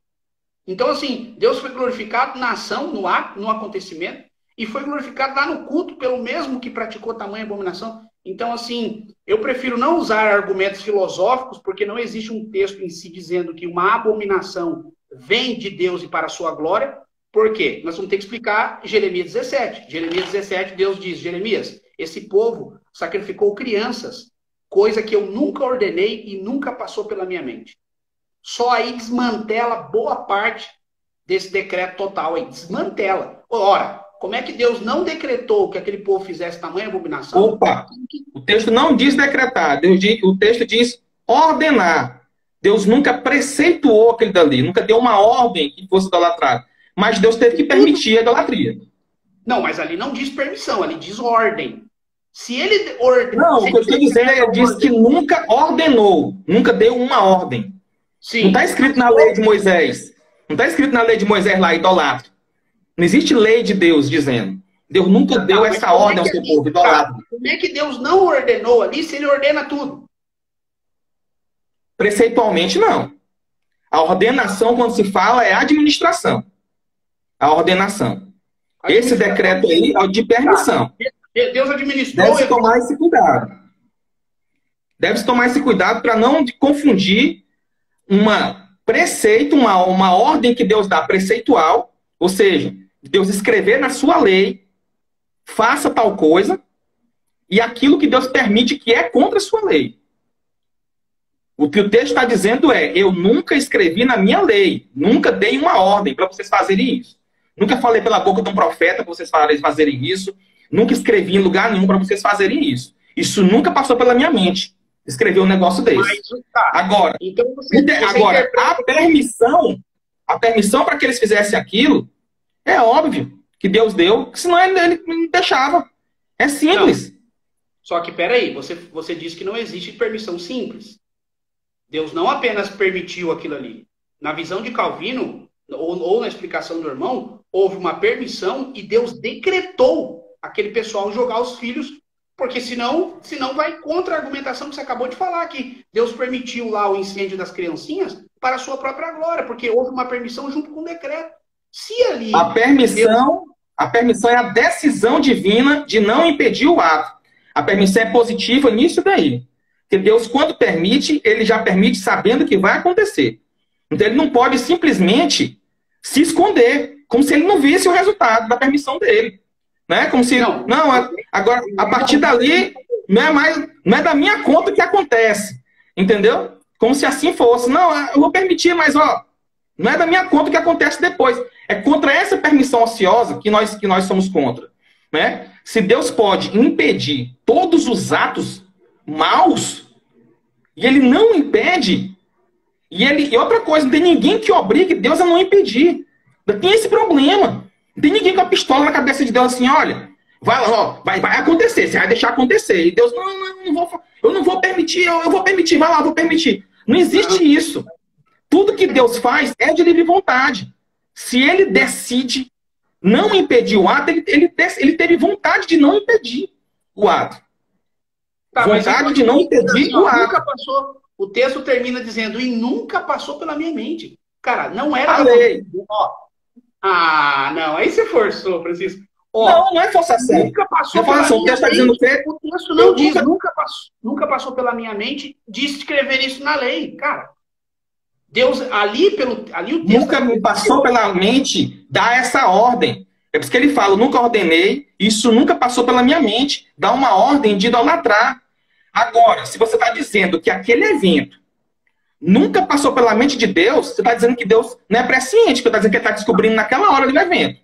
Então, assim, Deus foi glorificado na ação, no ato, no acontecimento, e foi glorificado lá no culto pelo mesmo que praticou tamanha abominação. Então, assim, eu prefiro não usar argumentos filosóficos, porque não existe um texto em si dizendo que uma abominação vem de Deus e para a sua glória. Por quê? Nós vamos ter que explicar Jeremias 17. Jeremias 17, Deus diz, Jeremias, esse povo sacrificou crianças, coisa que eu nunca ordenei e nunca passou pela minha mente. Só aí desmantela boa parte desse decreto total aí. Desmantela. Ora, como é que Deus não decretou que aquele povo fizesse tamanha abominação? Opa! O texto não diz decretar. O texto diz ordenar. Deus nunca preceituou aquele dali. Nunca deu uma ordem que fosse idolatrado. Mas Deus teve que permitir a idolatria. Não, mas ali não diz permissão. Ali diz ordem. Se ele ordenou... Não, o que eu estou dizendo é que diz que nunca ordenou. Nunca deu uma ordem. Sim. Não está escrito na lei de Moisés. Não está escrito na lei de Moisés lá, idolatra. Não existe lei de Deus dizendo. Deus nunca deu essa ordem ao seu povo, idolatra. Como é que Deus não ordenou ali se ele ordena tudo? Preceitualmente, não. A ordenação, quando se fala, é administração. A ordenação. Esse decreto aí é o de permissão. Deus administrou... Deve-se tomar esse cuidado. Deve-se tomar esse cuidado para não confundir uma ordem que Deus dá preceitual, ou seja, Deus escrever na sua lei, faça tal coisa, e aquilo que Deus permite que é contra a sua lei. O que o texto está dizendo é, eu nunca escrevi na minha lei, nunca dei uma ordem para vocês fazerem isso. Nunca falei pela boca de um profeta para vocês fazerem isso, nunca escrevi em lugar nenhum para vocês fazerem isso. Isso nunca passou pela minha mente. Escrever um negócio desse. Mas, tá. Agora, então agora a permissão para que eles fizessem aquilo, é óbvio que Deus deu, senão ele não deixava. É simples. Não. Só que, peraí, você disse que não existe permissão simples. Deus não apenas permitiu aquilo ali. Na visão de Calvino, ou na explicação do irmão, houve uma permissão e Deus decretou aquele pessoal jogar os filhos. Porque senão vai contra a argumentação que você acabou de falar, que Deus permitiu lá o incêndio das criancinhas para a sua própria glória, porque houve uma permissão junto com o decreto. Se ali... A permissão é a decisão divina de não impedir o ato. A permissão é positiva nisso daí. Porque Deus, quando permite, ele já permite sabendo que vai acontecer. Então ele não pode simplesmente se esconder, como se ele não visse o resultado da permissão dele. Né? Como se... Não, agora, a partir dali, não é da minha conta que acontece. Entendeu? Como se assim fosse. Não, eu vou permitir, mas não é da minha conta que acontece depois. É contra essa permissão ociosa que nós somos contra. Né? Se Deus pode impedir todos os atos maus, e ele não impede, e outra coisa, não tem ninguém que obrigue Deus a não impedir. Tem esse problema. Não tem ninguém com a pistola na cabeça de Deus assim, olha, vai acontecer, você vai deixar acontecer. E Deus, eu não vou permitir, eu vou permitir, vai lá, eu vou permitir. Não existe isso. Tudo que Deus faz é de livre vontade. Se ele decide não impedir o ato, ele teve vontade de não impedir o ato. Tá, Vontade de não impedir o ato. Nunca passou, o texto termina dizendo, e nunca passou pela minha mente. Cara, não era A lei. Ó, não, aí você forçou, Francisco. Ó, não é forçação. Nunca passou pela minha mente. O texto não diz, nunca passou pela minha mente de escrever isso na lei. Cara, Deus, ali o texto... Nunca me passou pela mente dar essa ordem. É por isso que ele fala, nunca ordenei, isso nunca passou pela minha mente, dar uma ordem de idolatrar. Agora, se você está dizendo que aquele evento nunca passou pela mente de Deus, você está dizendo que Deus não é presciente, porque está dizendo que ele está descobrindo naquela hora do evento.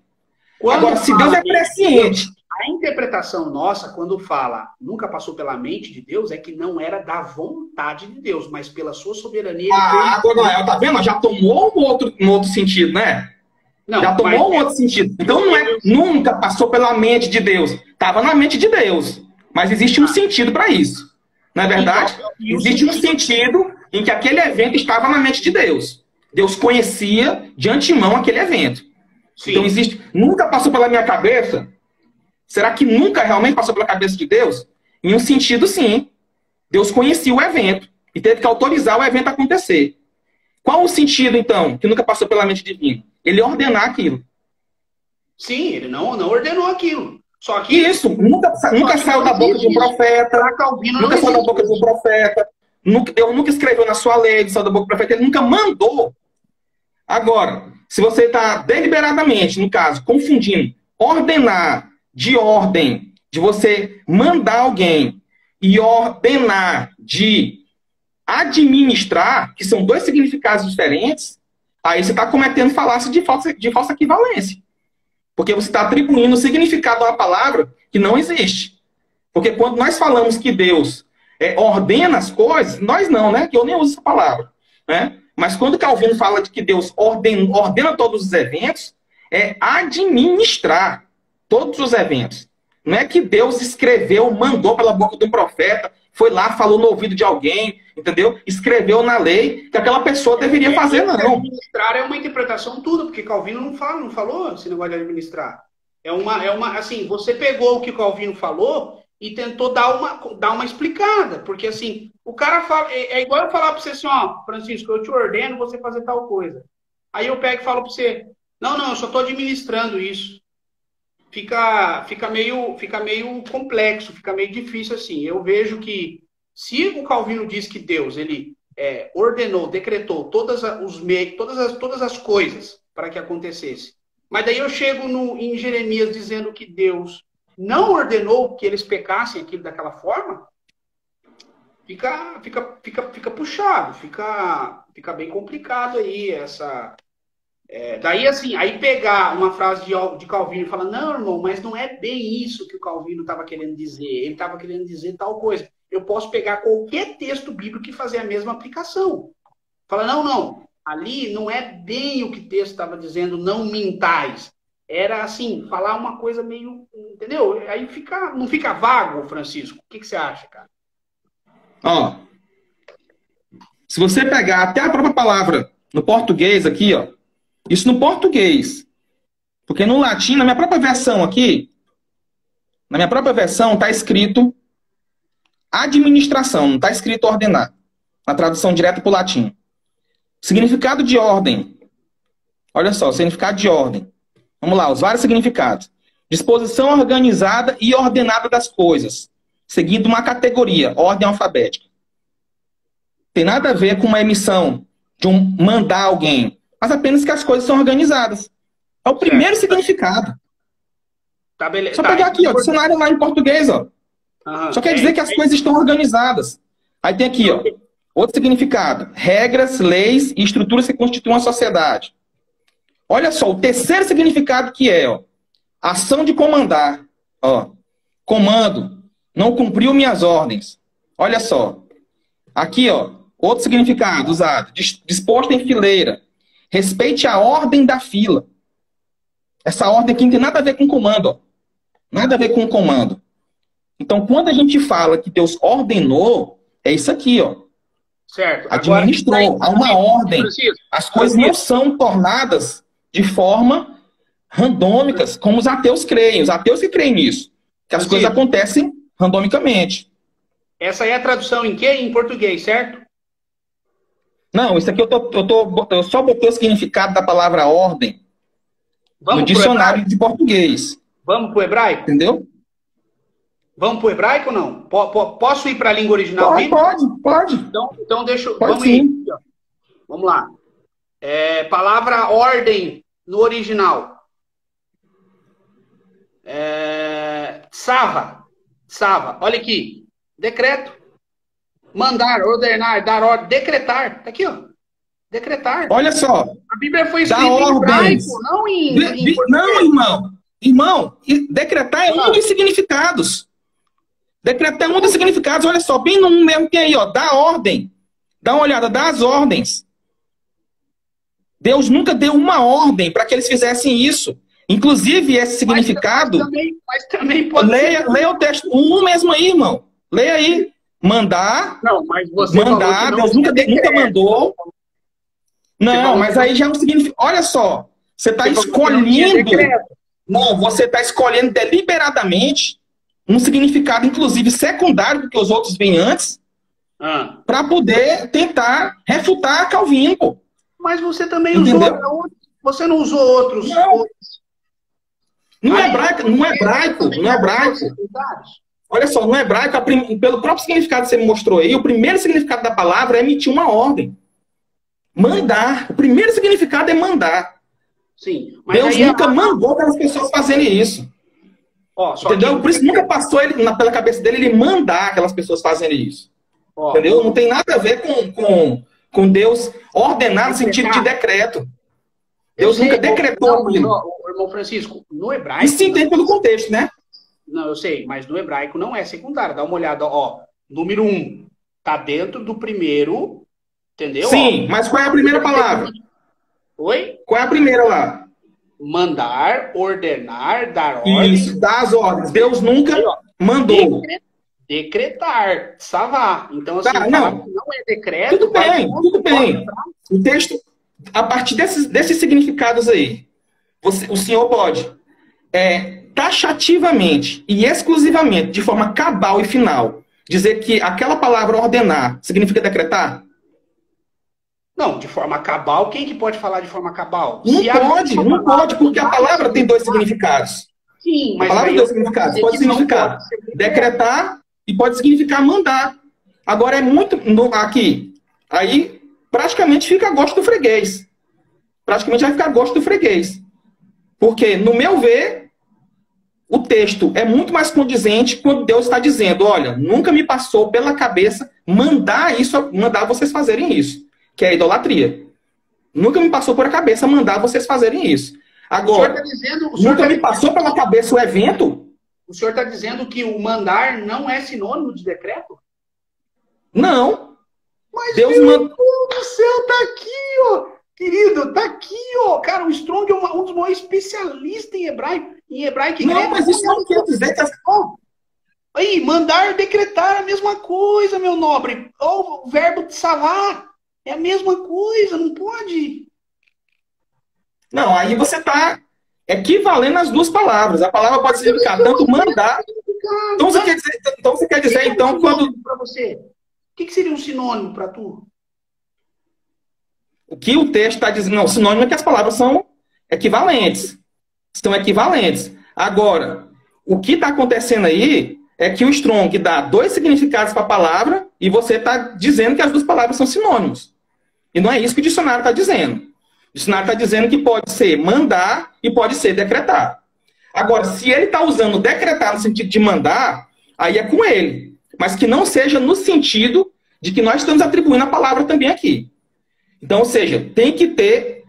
Agora, se Deus é presciente... A interpretação nossa, quando fala nunca passou pela mente de Deus, é que não era da vontade de Deus, mas pela sua soberania. Noel, tá vendo? Já tomou um outro sentido, né? Não, já tomou um outro sentido. Então não é nunca passou pela mente de Deus. Estava na mente de Deus. Mas existe um sentido para isso. Não é verdade? Existe um sentido em que aquele evento estava na mente de Deus. Deus conhecia de antemão aquele evento. Sim. Então existe... Nunca passou pela minha cabeça... Será que nunca realmente passou pela cabeça de Deus? Em um sentido, sim. Deus conhecia o evento e teve que autorizar o evento a acontecer. Qual o sentido, então, que nunca passou pela mente divina? Ele ordenar aquilo. Sim, ele não ordenou aquilo. Só que isso nunca saiu da boca de um profeta. Nunca saiu da boca de um profeta. Deus nunca escreveu na sua lei, saiu da boca do profeta. Ele nunca mandou. Agora, se você está deliberadamente, no caso, confundindo ordenar de ordem, de você mandar alguém, e ordenar de administrar, que são dois significados diferentes, aí você está cometendo falácia de falsa equivalência. Porque você está atribuindo o significado a uma palavra que não existe. Porque quando nós falamos que Deus ordena as coisas, nós não, né? Que eu nem uso essa palavra. Né? Mas quando Calvino fala de que Deus ordena todos os eventos, é administrar todos os eventos. Não é que Deus escreveu, mandou pela boca de um profeta, foi lá, falou no ouvido de alguém, entendeu? Escreveu na lei que aquela pessoa deveria fazer, não. Administrar é uma interpretação tudo, porque Calvino não falou esse negócio de administrar. Assim, você pegou o que Calvino falou e tentou dar uma explicada, porque assim, o cara fala, é igual eu falar para você assim, ó, Francisco, eu te ordeno você fazer tal coisa. Aí eu pego e falo para você, não, eu só estou administrando isso. Fica meio complexo, fica meio difícil assim. Eu vejo que se o Calvino diz que Deus ele ordenou, decretou todas as coisas para que acontecesse, mas daí eu chego em Jeremias dizendo que Deus não ordenou que eles pecassem aquilo daquela forma, fica puxado, fica bem complicado aí essa... daí, assim, aí pegar uma frase de Calvino e falar, não, irmão, mas não é bem isso que o Calvino estava querendo dizer. Ele estava querendo dizer tal coisa. Eu posso pegar qualquer texto bíblico e fazer a mesma aplicação. Fala, não, ali não é bem o que o texto estava dizendo, não mintais. Era, assim, falar uma coisa meio... Entendeu? Aí não fica vago, Francisco. O que você acha, cara? Ó, se você pegar até a própria palavra no português aqui, ó, isso no português. Porque no latim, na minha própria versão aqui, na minha própria versão está escrito administração, não está escrito ordenar. Na tradução direta para o latim. Significado de ordem. Olha só, significado de ordem. Vamos lá, os vários significados. Disposição organizada e ordenada das coisas. Seguindo uma categoria, ordem alfabética. Tem nada a ver com uma emissão de mandar alguém, mas apenas que as coisas são organizadas. É o primeiro significado. Tá, beleza. Só pegar aqui, ó, dicionário lá em português, ó. Só quer dizer que as coisas estão organizadas. Aí tem aqui, ó, outro significado. Regras, leis e estruturas que constituem a sociedade. Olha só, o terceiro significado que é, ó, ação de comandar. Ó, comando. Não cumpriu minhas ordens. Olha só. Aqui, ó, outro significado usado. Disposto em fileira. Respeite a ordem da fila. Essa ordem aqui não tem nada a ver com comando, ó. Nada a ver com comando. Então, quando a gente fala que Deus ordenou, é isso aqui, ó. Certo. Administrou, há uma ordem. As coisas não são tornadas de forma randômicas, como os ateus creem. Os ateus que creem nisso. Que as coisas acontecem randomicamente. Essa aí é a tradução em quê? Em português, certo? Não, isso aqui eu só botei o significado da palavra ordem no dicionário de português. Vamos para o hebraico? Entendeu? Vamos para o hebraico ou não? Posso ir para a língua original? Pode. Então deixa eu... Pode Vamos sim. ir. Vamos lá. Palavra ordem no original. Sava. Olha aqui. Decreto. Mandar, ordenar, dar ordem. Decretar. Tá aqui, ó. Decretar. Olha só. A Bíblia foi escrita em hebraico, não em português. Não, irmão. Decretar é um dos significados. Decretar é um dos significados. Olha só, bem no mesmo que aí, ó. Dá ordem. Dá uma olhada, dá as ordens. Deus nunca deu uma ordem para que eles fizessem isso. Inclusive, esse significado... Mas também pode leia o texto. Um mesmo aí, irmão. Leia aí. Mandar. Não, mas você mandar. Deus nunca mandou. Não, mas aí já é um significado. Olha só. Você está escolhendo. Não, você está escolhendo deliberadamente um significado, inclusive, secundário do que os outros vêm antes, para poder tentar refutar Calvino, pô. Mas você também usou outros. Você não usou outros. No hebraico. Olha só, no hebraico, pelo próprio significado que você me mostrou aí, o primeiro significado da palavra é emitir uma ordem. Mandar. O primeiro significado é mandar. Sim. Mas Deus nunca mandou aquelas pessoas fazerem isso. Entendeu? Por isso nunca passou pela cabeça dele ele mandar aquelas pessoas fazerem isso. Entendeu? Não tem nada a ver com Deus ordenar no sentido de decreto. Deus nunca decretou aquilo. Irmão Francisco, no hebraico... Isso se entende pelo contexto, né? Não, eu sei, mas no hebraico não é secundário. Dá uma olhada, ó. Número 1. Tá dentro do primeiro, entendeu? Sim, mas qual é a primeira palavra? Oi? Qual é a primeira lá? Mandar, ordenar, dar ordem. Isso, dar as ordens. Deus nunca mandou. Decretar, salvar. Então, assim, não é decreto... Tudo bem. O texto, a partir desses significados aí, o senhor pode... taxativamente e exclusivamente, de forma cabal e final, dizer que aquela palavra ordenar significa decretar? Não, de forma cabal, quem que pode falar de forma cabal? Não pode, porque a palavra tem dois significados. Sim, mas... A palavra tem dois significados. Pode significar decretar e pode significar mandar. Agora é muito... Aqui, aí praticamente fica a gosto do freguês. Praticamente vai ficar a gosto do freguês. Porque, no meu ver... O texto é muito mais condizente quando Deus está dizendo, olha, nunca me passou pela cabeça mandar vocês fazerem isso, que é a idolatria. Nunca me passou por a cabeça mandar vocês fazerem isso. Agora, nunca me passou pela cabeça o evento? O senhor está dizendo que o mandar não é sinônimo de decreto? Não. Mas Deus Deus do céu, tá aqui, ó. Querido, tá aqui, ó. Cara, o Strong é um dos maiores especialistas em hebraico. Não, mas isso não quer dizer que... Aí, mandar, decretar é a mesma coisa, meu nobre. Ou o verbo tsavar é a mesma coisa, não pode. Não, aí você está equivalendo as duas palavras. A palavra pode significar tanto mandar... Então você quer dizer, então, quando... Para você, o que seria um sinônimo para tu? O que o texto está dizendo... Não, o sinônimo é que as palavras são equivalentes. São equivalentes. Agora, o que está acontecendo aí é que o Strong dá dois significados para a palavra e você está dizendo que as duas palavras são sinônimos. E não é isso que o dicionário está dizendo. O dicionário está dizendo que pode ser mandar e pode ser decretar. Agora, se ele está usando decretar no sentido de mandar, aí é com ele. Mas que não seja no sentido de que nós estamos atribuindo a palavra também aqui. Então, ou seja, tem que ter...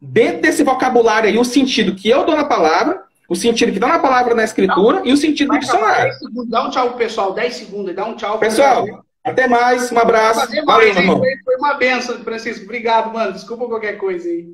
Dentro desse vocabulário aí, o sentido que eu dou na palavra, o sentido que dá na palavra na escritura e o sentido do dicionário. Dá um tchau pro pessoal, 10 segundos, dá um tchau. Pessoal, até mais, um abraço. Valeu, irmão. Foi uma benção, Francisco. Obrigado, mano. Desculpa qualquer coisa aí.